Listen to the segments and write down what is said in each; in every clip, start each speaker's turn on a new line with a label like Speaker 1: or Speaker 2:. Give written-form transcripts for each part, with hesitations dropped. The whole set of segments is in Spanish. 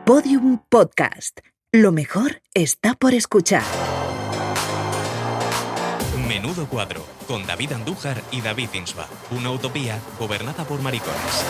Speaker 1: Podium Podcast. Lo mejor está por escuchar.
Speaker 2: Menudo cuadro, con David Andújar y David Insua. Una utopía gobernada por maricones.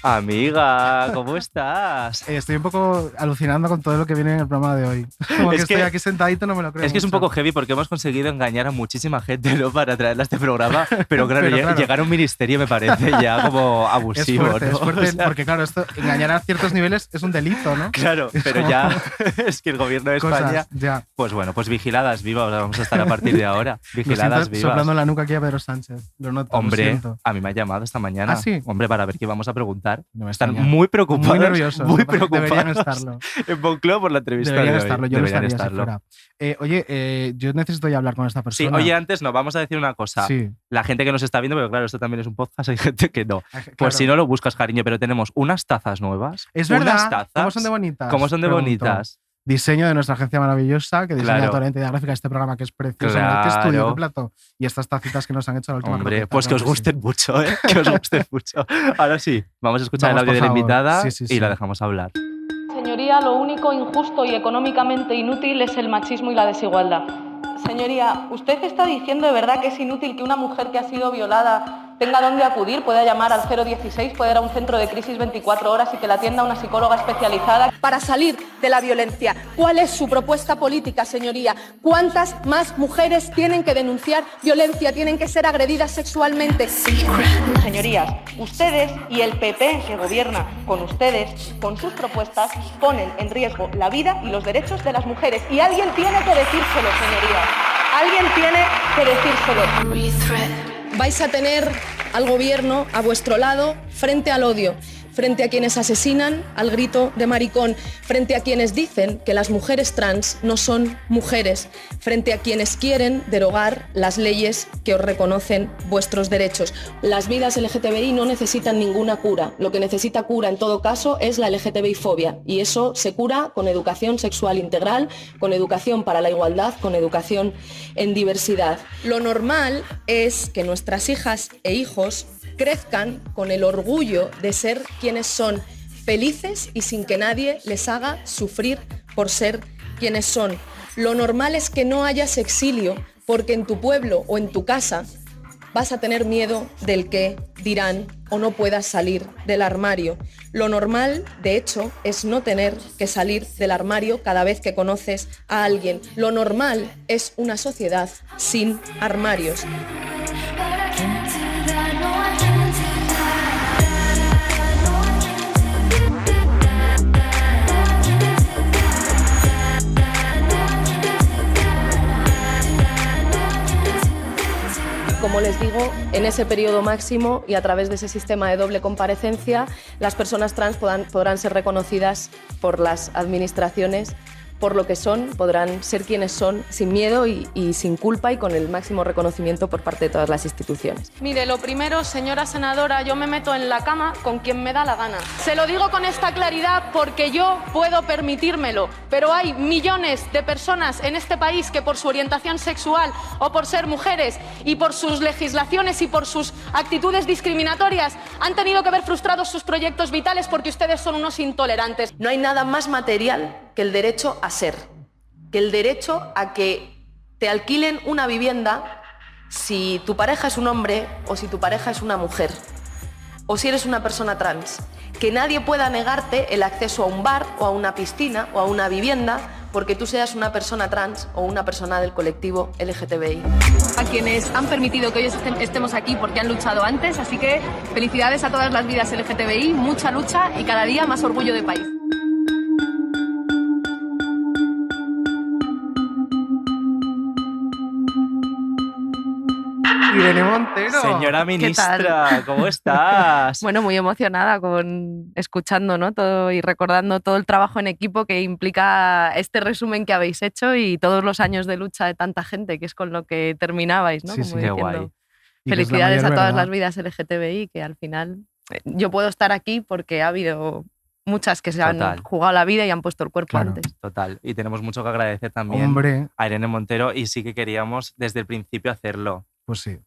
Speaker 3: Amiga, ¿cómo estás?
Speaker 4: Estoy un poco alucinando con todo lo que viene en el programa de hoy. Como que estoy aquí sentadito, no me lo creo.
Speaker 3: Es que es un poco heavy porque hemos conseguido engañar a muchísima gente, ¿no? Para traerla a este programa, pero claro, llegar a un ministerio me parece ya como abusivo,
Speaker 4: es fuerte,
Speaker 3: ¿no?
Speaker 4: es fuerte,
Speaker 3: o sea,
Speaker 4: porque claro, esto, engañar a ciertos niveles es un delito, ¿no?
Speaker 3: Claro, pero ya es que el gobierno de España…
Speaker 4: Ya.
Speaker 3: Pues bueno, pues vigiladas vivas vamos a estar a partir de ahora. Vigiladas vivas.
Speaker 4: Soplando en la nuca aquí a Pedro Sánchez. Lo noto,
Speaker 3: Hombre,
Speaker 4: lo siento.
Speaker 3: a mí me ha llamado esta mañana.
Speaker 4: ¿Ah, sí?
Speaker 3: Hombre, para ver qué vamos a preguntar.
Speaker 4: No me
Speaker 3: Están
Speaker 4: extraña.
Speaker 3: muy preocupados.
Speaker 4: Muy nerviosos.
Speaker 3: Muy preocupados.
Speaker 4: Deberían estarlo.
Speaker 3: En Moncloa por la entrevista
Speaker 4: Deberían
Speaker 3: de hoy.
Speaker 4: estarlo. Yo
Speaker 3: Deberían
Speaker 4: no estaría
Speaker 3: estarlo.
Speaker 4: si fuera. Oye, yo necesito ya hablar con esta
Speaker 3: Sí,
Speaker 4: persona.
Speaker 3: oye, antes no, vamos a decir una cosa.
Speaker 4: Sí.
Speaker 3: La gente que nos está viendo, pero claro, esto también es un podcast, hay gente que no.
Speaker 4: Claro.
Speaker 3: Pues si no lo buscas, cariño, pero tenemos unas tazas nuevas.
Speaker 4: Es
Speaker 3: unas
Speaker 4: verdad.
Speaker 3: Tazas.
Speaker 4: ¿Cómo son de bonitas?
Speaker 3: ¿Cómo son de
Speaker 4: Pregunto.
Speaker 3: bonitas?
Speaker 4: Diseño de nuestra agencia maravillosa, que diseña
Speaker 3: Claro.
Speaker 4: toda la entidad gráfica de este programa, que es precioso.
Speaker 3: Claro.
Speaker 4: ¿Qué estudio, qué plato? Y estas tacitas que nos han hecho la última
Speaker 3: Hombre,
Speaker 4: croqueta,
Speaker 3: pues que os
Speaker 4: claro
Speaker 3: gusten mucho, ¿eh? Que os gusten mucho. Ahora sí, vamos a escuchar
Speaker 4: Vamos,
Speaker 3: el audio
Speaker 4: por
Speaker 3: de la
Speaker 4: favor.
Speaker 3: invitada
Speaker 4: Sí, sí,
Speaker 3: y
Speaker 4: sí.
Speaker 3: la dejamos hablar.
Speaker 5: Señoría, lo único injusto y económicamente inútil es el machismo y la desigualdad. Señoría, ¿usted está diciendo de verdad que es inútil que una mujer que ha sido violada tenga dónde acudir, pueda llamar al 016, pueda ir a un centro de crisis 24 horas y que la atienda una psicóloga especializada?
Speaker 6: Para salir de la violencia, ¿cuál es su propuesta política, señoría? ¿Cuántas más mujeres tienen que denunciar violencia, tienen que ser agredidas sexualmente?
Speaker 5: Señorías, ustedes y el PP que gobierna con ustedes, con sus propuestas, ponen en riesgo la vida y los derechos de las mujeres. Y alguien tiene que decírselo, señorías. Alguien tiene que decírselo.
Speaker 6: Vais a tener al gobierno a vuestro lado frente al odio, frente a quienes asesinan al grito de maricón, frente a quienes dicen que las mujeres trans no son mujeres, frente a quienes quieren derogar las leyes que os reconocen vuestros derechos. Las vidas LGTBI no necesitan ninguna cura. Lo que necesita cura en todo caso es la LGTBI-fobia, y eso se cura con educación sexual integral, con educación para la igualdad, con educación en diversidad. Lo normal es que nuestras hijas e hijos crezcan con el orgullo de ser quienes son, felices y sin que nadie les haga sufrir por ser quienes son. Lo normal es que no hayas exilio, porque en tu pueblo o en tu casa vas a tener miedo del qué dirán o no puedas salir del armario. Lo normal, de hecho, es no tener que salir del armario cada vez que conoces a alguien. Lo normal es una sociedad sin armarios. Como les digo, en ese periodo máximo y a través de ese sistema de doble comparecencia, las personas trans podrán ser reconocidas por las administraciones por lo que son, podrán ser quienes son sin miedo y sin culpa y con el máximo reconocimiento por parte de todas las instituciones.
Speaker 5: Mire, lo primero, señora senadora, yo me meto en la cama con quien me da la gana. Se lo digo con esta claridad porque yo puedo permitírmelo, pero hay millones de personas en este país que por su orientación sexual o por ser mujeres y por sus legislaciones y por sus actitudes discriminatorias han tenido que ver frustrados sus proyectos vitales porque ustedes son unos intolerantes.
Speaker 6: No hay nada más material que el derecho a ser, que el derecho a que te alquilen una vivienda si tu pareja es un hombre o si tu pareja es una mujer, o si eres una persona trans, que nadie pueda negarte el acceso a un bar o a una piscina o a una vivienda porque tú seas una persona trans o una persona del colectivo LGTBI.
Speaker 7: A quienes han permitido que hoy estemos aquí porque han luchado antes, así que felicidades a todas las vidas LGTBI, mucha lucha y cada día más orgullo de país.
Speaker 4: Irene Montero.
Speaker 3: Señora ministra, ¿cómo estás?
Speaker 8: Bueno, muy emocionada escuchando, ¿no? Todo y recordando todo el trabajo en equipo que implica este resumen que habéis hecho y todos los años de lucha de tanta gente, que es con lo que terminabais, ¿no?
Speaker 4: Sí,
Speaker 8: Como
Speaker 4: sí,
Speaker 3: qué
Speaker 8: diciendo,
Speaker 3: guay.
Speaker 4: Y que es la
Speaker 8: felicidades a
Speaker 4: mayor
Speaker 8: todas
Speaker 4: verdad.
Speaker 8: las vidas LGTBI, que al final yo puedo estar aquí porque ha habido muchas que se han
Speaker 3: Total.
Speaker 8: jugado la vida y han puesto el cuerpo
Speaker 4: Claro.
Speaker 8: antes.
Speaker 3: Total. Y tenemos mucho que agradecer también
Speaker 4: Hombre,
Speaker 3: a Irene Montero y sí que queríamos desde el principio hacerlo.
Speaker 4: pues sí.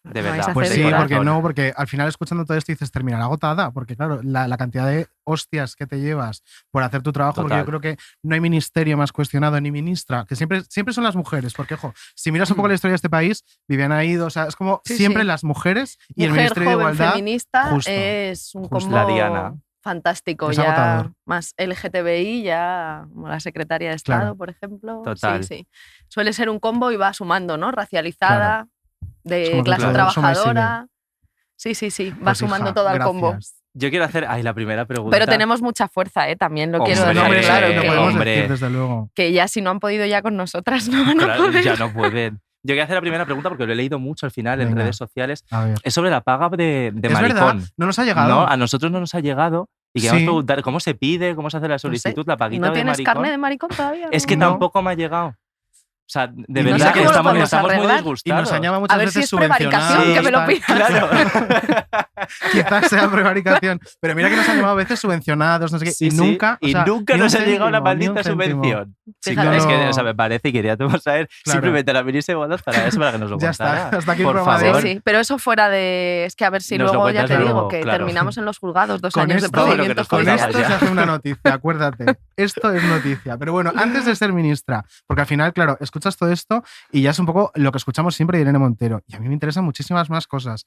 Speaker 3: De
Speaker 8: No vais
Speaker 3: verdad.
Speaker 8: a
Speaker 4: Pues
Speaker 8: hacer
Speaker 4: sí,
Speaker 8: corazón.
Speaker 4: porque al final escuchando todo esto dices, terminará agotada, porque claro, la cantidad de hostias que te llevas por hacer tu trabajo, porque
Speaker 3: Total.
Speaker 4: yo creo que no hay ministerio más cuestionado ni ministra, que siempre son las mujeres, porque ojo, si miras un poco la historia de este país, Viviana Ido, o sea, es como
Speaker 8: Sí,
Speaker 4: siempre
Speaker 8: sí.
Speaker 4: las mujeres y el
Speaker 8: Mujer
Speaker 4: Ministerio de
Speaker 8: joven
Speaker 4: Igualdad.
Speaker 8: feminista
Speaker 4: justo,
Speaker 8: es un
Speaker 3: justo.
Speaker 8: combo
Speaker 3: La Diana.
Speaker 8: fantástico.
Speaker 4: Es
Speaker 8: Ya
Speaker 4: agotador.
Speaker 8: más LGTBI, ya como la secretaria de Estado,
Speaker 4: Claro.
Speaker 8: por ejemplo.
Speaker 3: Total.
Speaker 8: Sí, sí. Suele ser un combo y va sumando, ¿no? Racializada,
Speaker 4: Es
Speaker 8: de
Speaker 4: como que
Speaker 8: clase
Speaker 3: claro,
Speaker 4: suma y sigue.
Speaker 8: trabajadora. Sí, va
Speaker 4: Pues,
Speaker 8: sumando
Speaker 4: hija,
Speaker 8: todo al
Speaker 4: gracias.
Speaker 8: combo.
Speaker 3: Yo quiero hacer la primera pregunta.
Speaker 8: Pero tenemos mucha fuerza, también lo quiero
Speaker 3: Hombre,
Speaker 8: dejar
Speaker 4: Hombre,
Speaker 8: claro.
Speaker 4: lo
Speaker 8: Que,
Speaker 4: podemos
Speaker 3: hombre.
Speaker 4: decir, desde luego.
Speaker 8: que ya si no han podido ya con nosotras, no van a
Speaker 3: Claro,
Speaker 8: poder.
Speaker 3: ya no pueden. Yo quería hacer la primera pregunta porque lo he leído mucho al final en
Speaker 4: Venga.
Speaker 3: redes sociales.
Speaker 4: A ver.
Speaker 3: Es sobre la paga de
Speaker 4: Es
Speaker 3: maricón.
Speaker 4: verdad, no nos ha llegado.
Speaker 3: No, a nosotros no nos ha llegado. Y queremos
Speaker 4: Sí.
Speaker 3: preguntar cómo se pide, cómo se hace la solicitud, la paguita
Speaker 8: ¿No
Speaker 3: de
Speaker 8: tienes
Speaker 3: maricón.
Speaker 8: carne de maricón todavía?
Speaker 3: Es que
Speaker 4: No.
Speaker 3: tampoco me ha llegado. O sea, de
Speaker 4: Y no
Speaker 3: verdad
Speaker 4: sé
Speaker 3: que
Speaker 4: cómo lo
Speaker 3: estamos
Speaker 8: podemos
Speaker 3: muy
Speaker 8: arreglar.
Speaker 4: Y
Speaker 3: disgustados.
Speaker 4: nos añade muchas
Speaker 8: A ver si
Speaker 4: veces
Speaker 8: es prevaricación,
Speaker 4: subvencionados,
Speaker 8: que me lo
Speaker 4: tal.
Speaker 8: pidas.
Speaker 3: Claro.
Speaker 4: Quizás sea prevaricación. Pero mira que nos han llamado a veces subvencionados, no sé qué.
Speaker 3: Sí,
Speaker 4: y
Speaker 3: sí.
Speaker 4: nunca. o
Speaker 3: Y
Speaker 4: sea,
Speaker 3: nunca
Speaker 4: ni un
Speaker 3: nos ha llegado la
Speaker 4: céntimo, ni un
Speaker 3: maldita
Speaker 4: céntimo.
Speaker 3: subvención. Sí,
Speaker 8: Fíjate.
Speaker 3: es que,
Speaker 4: No.
Speaker 3: o sea, me parece y queríamos saber
Speaker 4: Claro.
Speaker 3: simplemente la ministra de Igualdad para eso, para que nos lo
Speaker 4: Ya
Speaker 3: contara.
Speaker 4: está, hasta aquí el
Speaker 3: Por
Speaker 4: programa de
Speaker 3: favor.
Speaker 8: Sí, pero eso fuera de... Es que a ver si
Speaker 3: Nos lo
Speaker 8: luego, ya
Speaker 3: cuentas
Speaker 8: te
Speaker 3: luego,
Speaker 8: digo, que
Speaker 3: claro.
Speaker 8: terminamos en los juzgados, 2
Speaker 4: Con
Speaker 8: años de
Speaker 4: esto- Todo lo que
Speaker 8: procedimientos
Speaker 3: nos
Speaker 4: Con
Speaker 3: contaba
Speaker 8: judiciales.
Speaker 4: esto
Speaker 3: ya.
Speaker 4: se hace una noticia, acuérdate. Esto es noticia. Pero bueno, antes de ser ministra, porque al final, claro, escuchas todo esto y ya es un poco lo que escuchamos siempre de Irene Montero. Y a mí me interesan muchísimas más cosas.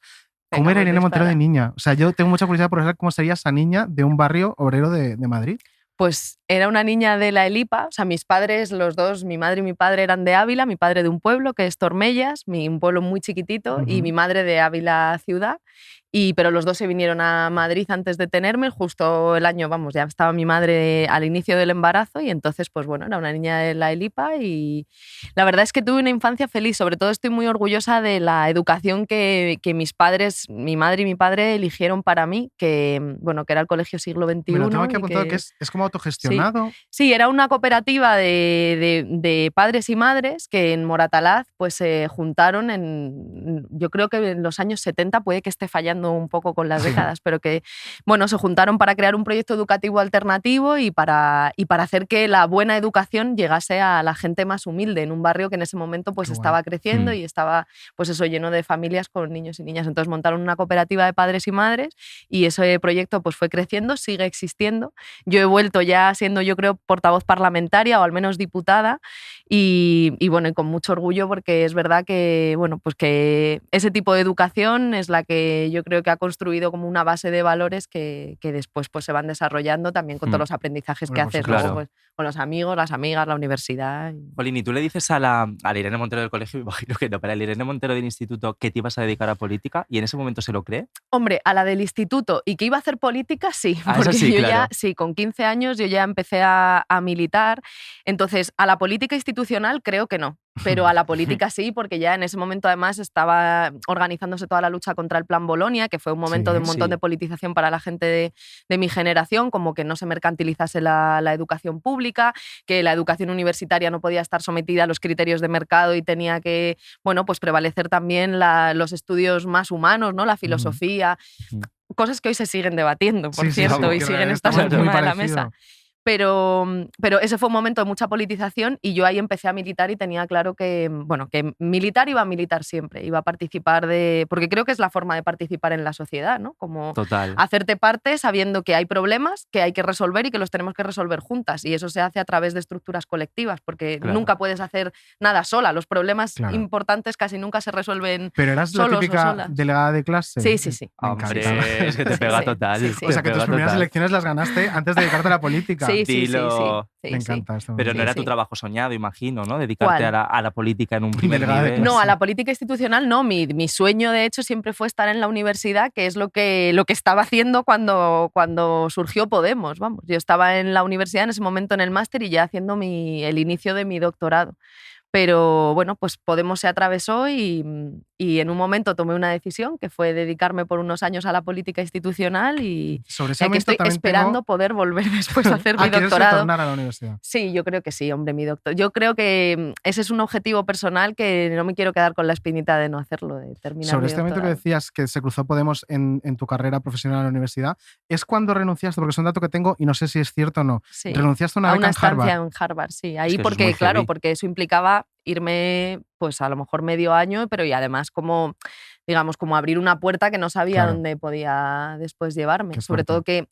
Speaker 4: ¿Cómo
Speaker 8: Venga,
Speaker 4: era
Speaker 8: pues
Speaker 4: Irene Montero de
Speaker 8: dispara.
Speaker 4: niña? O sea, yo tengo mucha curiosidad por saber cómo sería esa niña de un barrio obrero de Madrid.
Speaker 8: Pues era una niña de la Elipa, o sea, mis padres, los dos, mi madre y mi padre eran de Ávila, mi padre de un pueblo que es Tormellas, un pueblo muy chiquitito, y
Speaker 4: Ujú.
Speaker 8: mi madre de Ávila ciudad. Pero los dos se vinieron a Madrid antes de tenerme, justo el año, vamos, ya estaba mi madre al inicio del embarazo y entonces, pues bueno, era una niña de la Elipa y la verdad es que tuve una infancia feliz, sobre todo estoy muy orgullosa de la educación que mis padres, mi madre y mi padre eligieron para mí, que, bueno, que era el Colegio Siglo XXI.
Speaker 4: Me lo tengo aquí
Speaker 8: y
Speaker 4: apuntado que es como autogestionado.
Speaker 8: Sí, era una cooperativa de padres y madres que en Moratalaz pues se juntaron yo creo que en los años 70, puede que esté fallando un poco con las décadas, pero que bueno, se juntaron para crear un proyecto educativo alternativo y para hacer que la buena educación llegase a la gente más humilde en un barrio que en ese momento pues
Speaker 4: Qué guay.
Speaker 8: estaba creciendo y estaba pues eso lleno de familias con niños y niñas. Entonces montaron una cooperativa de padres y madres y ese proyecto pues fue creciendo, sigue existiendo. Yo he vuelto ya siendo, yo creo, portavoz parlamentaria o al menos diputada y bueno, y con mucho orgullo porque es verdad que, bueno, pues que ese tipo de educación es la que yo creo que ha construido como una base de valores que después pues se van desarrollando también con todos los aprendizajes
Speaker 4: Hombre,
Speaker 8: que
Speaker 4: por
Speaker 8: haces
Speaker 3: supuesto.
Speaker 8: luego pues, con los amigos, las amigas, la universidad.
Speaker 3: Polín, ¿y tú le dices a la Irene Montero del colegio, me imagino que no, pero a la Irene Montero del instituto que te ibas a dedicar a política y en ese momento se lo cree?
Speaker 8: Hombre, a la del instituto y que iba a hacer política, sí.
Speaker 3: Ah, eso
Speaker 8: Porque
Speaker 3: sí,
Speaker 8: yo
Speaker 3: claro.
Speaker 8: ya, sí, con 15 años yo ya empecé a militar. Entonces, a la política institucional creo que no. Pero a la política sí, porque ya en ese momento además estaba organizándose toda la lucha contra el Plan Bolonia, que fue un momento
Speaker 4: Sí,
Speaker 8: de un montón
Speaker 3: sí.
Speaker 8: de politización para la gente de mi generación, como que no se mercantilizase la educación pública, que la educación universitaria no podía estar sometida a los criterios de mercado y tenía que, bueno, pues prevalecer también los estudios más humanos, ¿no? La filosofía, cosas que hoy se siguen debatiendo, por
Speaker 4: Sí, sí,
Speaker 8: cierto,
Speaker 4: sí,
Speaker 8: y
Speaker 4: que
Speaker 8: siguen
Speaker 4: está
Speaker 8: estando
Speaker 4: muy
Speaker 8: encima de la
Speaker 4: parecido.
Speaker 8: mesa. Pero ese fue un momento de mucha politización y yo ahí empecé a militar y tenía claro que, bueno, que militar iba a militar siempre, iba a participar porque creo que es la forma de participar en la sociedad, ¿no? Como
Speaker 3: Total.
Speaker 8: hacerte parte sabiendo que hay problemas que hay que resolver y que los tenemos que resolver juntas y eso se hace a través de estructuras colectivas porque
Speaker 3: Claro.
Speaker 8: nunca puedes hacer nada sola, los problemas
Speaker 4: Claro.
Speaker 8: importantes casi nunca se resuelven.
Speaker 4: Pero eras la
Speaker 8: solos o
Speaker 4: típica
Speaker 8: solas.
Speaker 4: delegada de clase.
Speaker 8: Sí, sí, sí.
Speaker 4: Me
Speaker 3: Hombre,
Speaker 4: encanta.
Speaker 3: es que te
Speaker 8: Sí,
Speaker 3: pega
Speaker 8: sí,
Speaker 3: total.
Speaker 8: sí, sí.
Speaker 4: O sea, que
Speaker 3: te
Speaker 4: tus
Speaker 3: pega
Speaker 4: primeras
Speaker 3: total.
Speaker 4: elecciones las ganaste antes de dedicarte a la política.
Speaker 8: Sí, sí, sí, sí,
Speaker 3: Dilo.
Speaker 8: sí,
Speaker 4: Me
Speaker 8: sí.
Speaker 4: encanta esto.
Speaker 3: Pero no
Speaker 8: Sí,
Speaker 3: era
Speaker 8: sí.
Speaker 3: tu trabajo soñado, imagino, ¿no? Dedicarte
Speaker 8: ¿Cuál?
Speaker 3: a la política en un primer
Speaker 4: Delegada de
Speaker 3: nivel.
Speaker 8: No, a
Speaker 4: Sí.
Speaker 8: la política institucional no. Mi sueño, de hecho, siempre fue estar en la universidad, que es lo que estaba haciendo cuando surgió Podemos. Vamos, yo estaba en la universidad en ese momento en el máster y ya haciendo el inicio de mi doctorado. Pero bueno, pues Podemos se atravesó y en un momento tomé una decisión que fue dedicarme por unos años a la política institucional y
Speaker 4: Sobre ese
Speaker 8: aquí
Speaker 4: momento
Speaker 8: estoy
Speaker 4: también
Speaker 8: esperando poder volver después a hacer mi
Speaker 4: ¿quieres
Speaker 8: doctorado.
Speaker 4: retornar a la universidad?
Speaker 8: Sí, yo creo que sí, hombre, mi doctor. Yo creo que ese es un objetivo personal que no me quiero quedar con la espinita de no hacerlo, de terminar
Speaker 4: Sobre
Speaker 8: mi
Speaker 4: este momento que
Speaker 8: doctorado.
Speaker 4: decías que se cruzó Podemos en tu carrera profesional en la universidad, ¿es cuando renunciaste? Porque es un dato que tengo y no sé si es cierto o no.
Speaker 8: Sí.
Speaker 4: Renunciaste a una
Speaker 8: A
Speaker 4: beca
Speaker 8: una
Speaker 4: en
Speaker 8: estancia
Speaker 4: Harvard.
Speaker 8: en Harvard, sí.
Speaker 3: Es
Speaker 8: Ahí
Speaker 3: que eso es
Speaker 8: porque,
Speaker 3: muy
Speaker 8: claro,
Speaker 3: heavy.
Speaker 8: porque eso implicaba irme, pues a lo mejor medio año, pero y además como digamos, como abrir una puerta que no sabía
Speaker 4: Claro.
Speaker 8: dónde podía después llevarme.
Speaker 4: Qué
Speaker 8: Sobre
Speaker 4: fuerte.
Speaker 8: todo que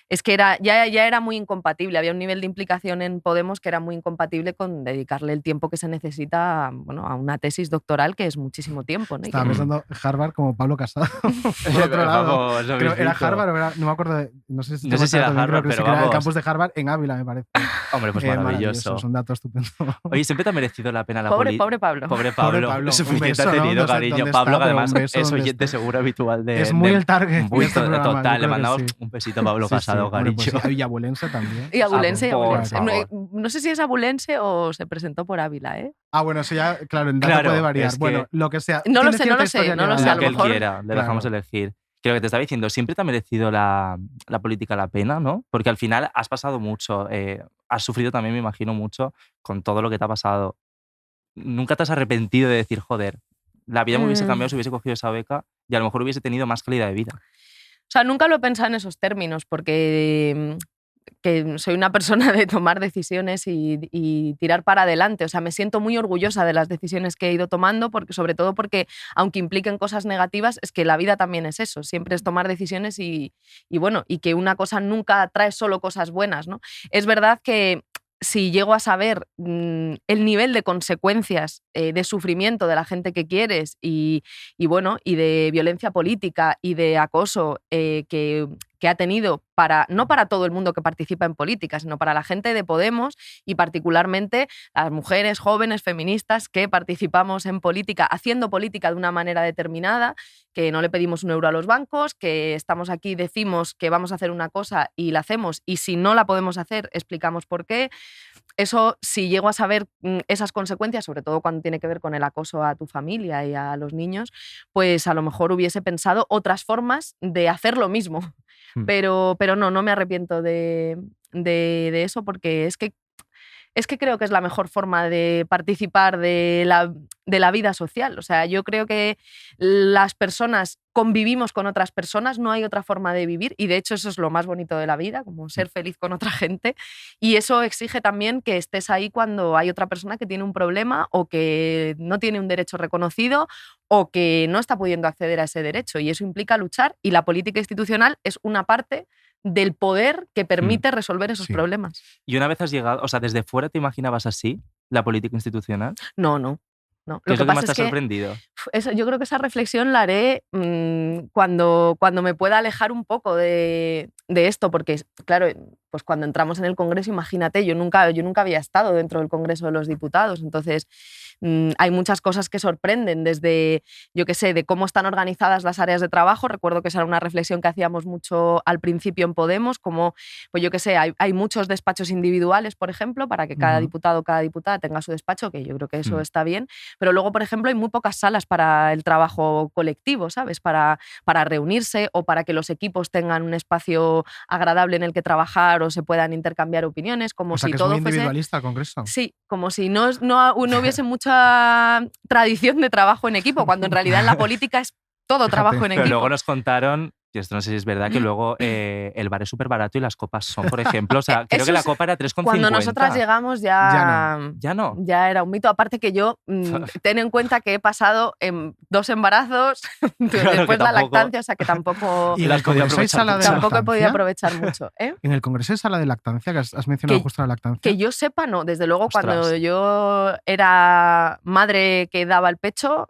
Speaker 8: es que ya era muy incompatible, había un nivel de implicación en Podemos que era muy incompatible con dedicarle el tiempo que se necesita, bueno, a una tesis doctoral, que es muchísimo tiempo, ¿no? Y
Speaker 4: Estaba
Speaker 8: que-
Speaker 4: pensando Harvard como Pablo Casado. Por otro lado.
Speaker 3: Vamos, lo
Speaker 4: Creo, ¿era
Speaker 3: mismito.
Speaker 4: Harvard o era? No me acuerdo. No sé si,
Speaker 3: No sé si era
Speaker 4: también, creo
Speaker 3: Harvard,
Speaker 4: que sí
Speaker 3: pero
Speaker 4: que era el
Speaker 3: vamos.
Speaker 4: campus de Harvard en Ávila, me parece.
Speaker 3: Hombre, pues maravilloso.
Speaker 4: Es un dato estupendo.
Speaker 3: Oye, siempre te ha merecido la pena la
Speaker 8: Pobre
Speaker 3: política.
Speaker 8: Pablo.
Speaker 3: Pobre Pablo.
Speaker 4: Pablo.
Speaker 3: Suficiente
Speaker 4: Un beso,
Speaker 3: ha
Speaker 4: ¿no?
Speaker 3: tenido,
Speaker 4: No sé
Speaker 3: cariño.
Speaker 4: dónde
Speaker 3: Pablo,
Speaker 4: está,
Speaker 3: que
Speaker 4: pero
Speaker 3: además
Speaker 4: un beso
Speaker 3: es
Speaker 4: donde
Speaker 3: oyente
Speaker 4: esté.
Speaker 3: seguro habitual de.
Speaker 4: Es muy el target
Speaker 3: Muy
Speaker 4: de este programa, yo
Speaker 3: total, le
Speaker 4: creo que
Speaker 3: mandamos
Speaker 4: sí.
Speaker 3: un besito a Pablo
Speaker 4: Sí, sí.
Speaker 3: Casado,
Speaker 4: Hombre,
Speaker 3: cariño.
Speaker 4: pues sí. Y abulense también.
Speaker 8: Y abulense, y
Speaker 3: por
Speaker 8: abulense.
Speaker 3: favor.
Speaker 8: No sé si es abulense o se presentó por Ávila, ¿eh?
Speaker 4: Ah, bueno, eso ya, claro, en dato
Speaker 3: Claro,
Speaker 4: puede variar.
Speaker 3: es que-
Speaker 4: Bueno, lo que sea.
Speaker 8: No lo
Speaker 4: Tiene
Speaker 8: sé, no
Speaker 4: cierta
Speaker 8: lo sé,
Speaker 4: historia
Speaker 8: no lo sé,
Speaker 4: ligada.
Speaker 8: a
Speaker 3: Lo
Speaker 8: lo
Speaker 3: que él
Speaker 8: mejor-
Speaker 3: quiera, le dejamos
Speaker 4: Claro.
Speaker 3: elegir. Que lo que te estaba diciendo, siempre te ha merecido la política la pena, ¿no? Porque al final has pasado mucho, has sufrido también, me imagino, mucho con todo lo que te ha pasado. Nunca te has arrepentido de decir, joder, la vida me hubiese cambiado si hubiese cogido esa beca y a lo mejor hubiese tenido más calidad de vida.
Speaker 8: O sea, nunca lo he pensado en esos términos porque que soy una persona de tomar decisiones y tirar para adelante. O sea, me siento muy orgullosa de las decisiones que he ido tomando, porque, sobre todo porque, aunque impliquen cosas negativas, es que la vida también es eso. Siempre es tomar decisiones y bueno, y que una cosa nunca trae solo cosas buenas, ¿no? Es verdad que si llego a saber el nivel de consecuencias de sufrimiento de la gente que quieres y bueno, y de violencia política y de acoso que ha tenido no para todo el mundo que participa en política, sino para la gente de Podemos y particularmente las mujeres jóvenes feministas que participamos en política, haciendo política de una manera determinada, que no le pedimos un euro a los bancos, que estamos aquí, decimos que vamos a hacer una cosa y la hacemos, y si no la podemos hacer, explicamos por qué. Eso, si llego a saber esas consecuencias, sobre todo cuando tiene que ver con el acoso a tu familia y a los niños, pues a lo mejor hubiese pensado otras formas de hacer lo mismo. Pero no me arrepiento de eso, porque es que creo que es la mejor forma de participar de la vida social. O sea, yo creo que las personas convivimos con otras personas, no hay otra forma de vivir, y de hecho eso es lo más bonito de la vida, como ser feliz con otra gente, y eso exige también que estés ahí cuando hay otra persona que tiene un problema o que no tiene un derecho reconocido o que no está pudiendo acceder a ese derecho, y eso implica luchar, y la política institucional es una parte del poder que permite resolver esos
Speaker 4: Sí.
Speaker 8: problemas.
Speaker 3: Y una vez has llegado, o sea, desde fuera te imaginabas así la política institucional.
Speaker 8: No.
Speaker 3: ¿Qué es lo que más te
Speaker 8: pasa
Speaker 3: ha sorprendido?
Speaker 8: yo creo que esa reflexión la haré cuando me pueda alejar un poco de esto, porque, claro, pues cuando entramos en el Congreso, imagínate, yo nunca había estado dentro del Congreso de los Diputados, entonces hay muchas cosas que sorprenden, desde, yo qué sé, de cómo están organizadas las áreas de trabajo. Recuerdo que esa era una reflexión que hacíamos mucho al principio en Podemos, como, pues yo qué sé, hay muchos despachos individuales, por ejemplo, para que cada diputado o cada diputada tenga su despacho, que yo creo que eso está bien, pero luego, por ejemplo, hay muy pocas salas para el trabajo colectivo, ¿sabes? Para reunirse o para que los equipos tengan un espacio agradable en el que trabajar o se puedan intercambiar opiniones, como
Speaker 4: O sea,
Speaker 8: si
Speaker 4: que es
Speaker 8: todo
Speaker 4: muy
Speaker 8: fuese...
Speaker 4: individualista el Congreso.
Speaker 8: Sí, como si no hubiese mucha tradición de trabajo en equipo, cuando en realidad en la política es todo
Speaker 4: Fíjate.
Speaker 8: trabajo en
Speaker 3: Pero
Speaker 8: equipo.
Speaker 3: luego nos contaron, y esto no sé si es verdad, que luego el bar es súper barato y las copas son, por ejemplo, o sea, creo
Speaker 8: Eso
Speaker 3: que la
Speaker 8: es-
Speaker 3: copa era 3,50.
Speaker 8: Cuando nosotras llegamos ya
Speaker 3: Ya no.
Speaker 8: ya era un mito. Aparte que yo, ten en cuenta que he pasado en 2 embarazos, después
Speaker 3: que
Speaker 8: la
Speaker 3: tampoco-
Speaker 8: lactancia, o sea que tampoco,
Speaker 4: Y en
Speaker 3: las
Speaker 4: el
Speaker 3: podía
Speaker 4: Congreso hay
Speaker 3: aprovechar
Speaker 4: sala de
Speaker 3: mucho.
Speaker 8: tampoco he podido
Speaker 4: lactancia.
Speaker 8: aprovechar mucho. ¿Eh?
Speaker 4: En el Congreso hay sala de lactancia, que has mencionado
Speaker 8: Que-
Speaker 4: justo la lactancia.
Speaker 8: Que yo sepa, no. Desde luego,
Speaker 3: Ostras.
Speaker 8: cuando yo era madre que daba el pecho,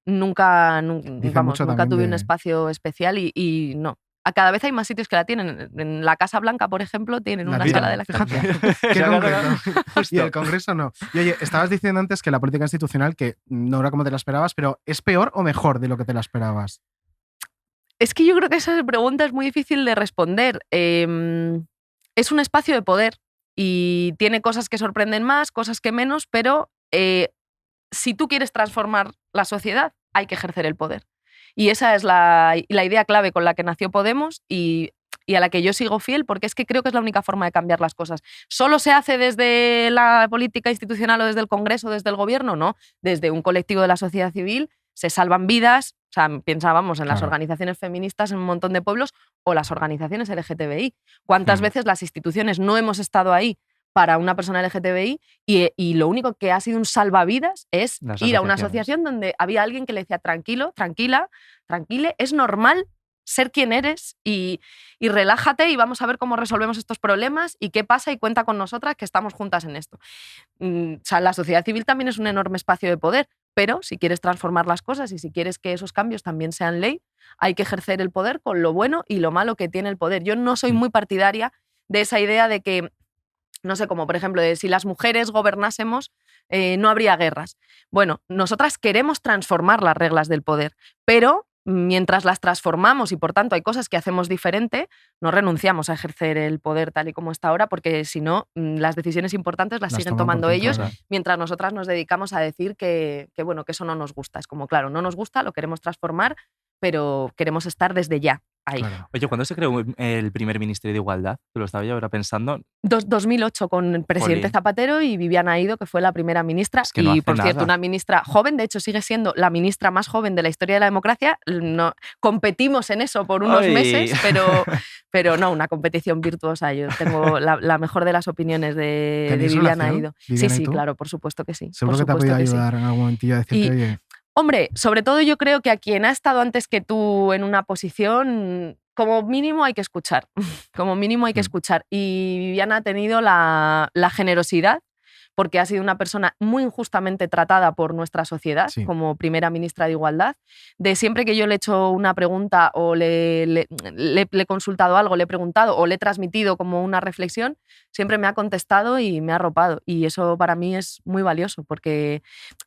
Speaker 8: nunca
Speaker 4: mucho
Speaker 8: tuve
Speaker 4: también
Speaker 8: un
Speaker 4: de-
Speaker 8: espacio especial y no. A cada vez hay más sitios que la tienen. En la Casa Blanca, por ejemplo, tienen
Speaker 4: La
Speaker 8: una
Speaker 4: tiran,
Speaker 8: sala de lactancia.
Speaker 4: fíjate. Qué
Speaker 3: Claro,
Speaker 4: concreto. Y el Congreso no. Y oye, estabas diciendo antes que la política institucional, que no era como te la esperabas, pero ¿es peor o mejor de lo que te la esperabas?
Speaker 8: Es que yo creo que esa pregunta es muy difícil de responder. Es un espacio de poder y tiene cosas que sorprenden más, cosas que menos, pero si tú quieres transformar la sociedad, hay que ejercer el poder. Y esa es la idea clave con la que nació Podemos y a la que yo sigo fiel, porque es que creo que es la única forma de cambiar las cosas. ¿Solo se hace desde la política institucional o desde el Congreso o desde el Gobierno? No, desde un colectivo de la sociedad civil se salvan vidas. O sea, pensábamos en las
Speaker 4: Claro.
Speaker 8: organizaciones feministas en un montón de pueblos o las organizaciones LGTBI. ¿Cuántas veces las instituciones no hemos estado ahí para una persona LGTBI y lo único que ha sido un salvavidas es
Speaker 3: Las
Speaker 8: ir a una
Speaker 3: asociaciones.
Speaker 8: asociación donde había alguien que le decía tranquilo, tranquila, tranquile, es normal ser quien eres y relájate y vamos a ver cómo resolvemos estos problemas y qué pasa y cuenta con nosotras que estamos juntas en esto. O sea, la sociedad civil también es un enorme espacio de poder, pero si quieres transformar las cosas y si quieres que esos cambios también sean ley, hay que ejercer el poder con lo bueno y lo malo que tiene el poder. Yo no soy muy partidaria de esa idea de que, no sé, como por ejemplo, de si las mujeres gobernásemos, no habría guerras. Bueno, nosotras queremos transformar las reglas del poder, pero mientras las transformamos y por tanto hay cosas que hacemos diferente, no renunciamos a ejercer el poder tal y como está ahora, porque si no, las decisiones importantes las siguen
Speaker 4: toman
Speaker 8: tomando
Speaker 4: por
Speaker 8: ellos,
Speaker 4: claro.
Speaker 8: mientras nosotras nos dedicamos a decir que bueno, que eso no nos gusta. Es como, claro, no nos gusta, lo queremos transformar, pero queremos estar desde ya ahí.
Speaker 4: Claro.
Speaker 3: Oye, ¿cuándo se creó el primer Ministerio de Igualdad? Que lo estaba yo ahora pensando.
Speaker 8: 2008 con el presidente
Speaker 3: Jolín.
Speaker 8: Zapatero y Viviana Aido, que fue la primera ministra.
Speaker 3: Es que no
Speaker 8: y
Speaker 3: hace
Speaker 8: por cierto,
Speaker 3: nada.
Speaker 8: una ministra joven, de hecho sigue siendo la ministra más joven de la historia de la democracia. No, competimos en eso por unos
Speaker 3: ¡Ay!
Speaker 8: meses, pero no, una competición virtuosa. Yo tengo la mejor de las opiniones de
Speaker 4: ¿Tenéis
Speaker 8: Viviana
Speaker 4: relación,
Speaker 8: Aido.
Speaker 4: Viviana y
Speaker 8: Sí,
Speaker 4: tú?
Speaker 8: claro, por supuesto que sí.
Speaker 4: Seguro que
Speaker 8: por
Speaker 4: te ha podido
Speaker 8: supuesto que sí.
Speaker 4: ayudar en algún momentillo a decirte,
Speaker 8: Y-
Speaker 4: oye,
Speaker 8: Hombre, sobre todo yo creo que a quien ha estado antes que tú en una posición, como mínimo hay que escuchar. Como mínimo hay que escuchar. Y Viviana ha tenido la generosidad, porque ha sido una persona muy injustamente tratada por nuestra sociedad,
Speaker 4: Sí.
Speaker 8: como primera ministra de Igualdad, de siempre que yo le he hecho una pregunta o le he consultado algo, le he preguntado o le he transmitido como una reflexión, siempre me ha contestado y me ha arropado. Y eso para mí es muy valioso, porque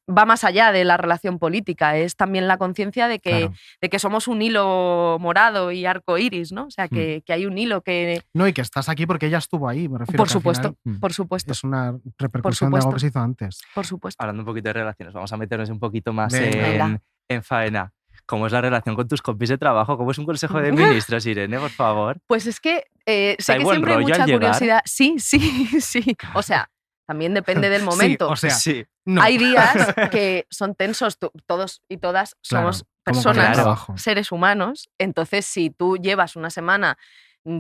Speaker 8: va más allá de la relación política, es también la conciencia de que,
Speaker 4: claro.
Speaker 8: de que somos un hilo morado y arco iris, ¿no? O sea, que hay un hilo que...
Speaker 4: No, y que estás aquí porque ella estuvo ahí, me refiero.
Speaker 8: Por
Speaker 4: que al
Speaker 8: supuesto,
Speaker 4: final
Speaker 8: por supuesto,
Speaker 4: Es una repercusión de algo
Speaker 8: supuesto.
Speaker 4: que se hizo antes.
Speaker 8: por supuesto.
Speaker 3: Hablando un poquito de relaciones, vamos a meternos un poquito más
Speaker 4: Venga.
Speaker 3: en faena. ¿Cómo es la relación con tus compis de trabajo? ¿Cómo es un consejo de ministros, Irene, por favor?
Speaker 8: Pues es que
Speaker 3: sea,
Speaker 8: sé
Speaker 3: ¿hay
Speaker 8: que
Speaker 3: buen
Speaker 8: siempre hay
Speaker 3: rollo al
Speaker 8: mucha
Speaker 3: llegar?
Speaker 8: curiosidad. Sí. O sea, también depende del momento.
Speaker 4: Sí, o sea,
Speaker 3: Sí.
Speaker 4: no.
Speaker 8: Hay días que son tensos, todos y todas
Speaker 4: Claro,
Speaker 8: somos
Speaker 4: como cualquier
Speaker 8: personas,
Speaker 4: trabajo.
Speaker 8: seres humanos. Entonces, si tú llevas una semana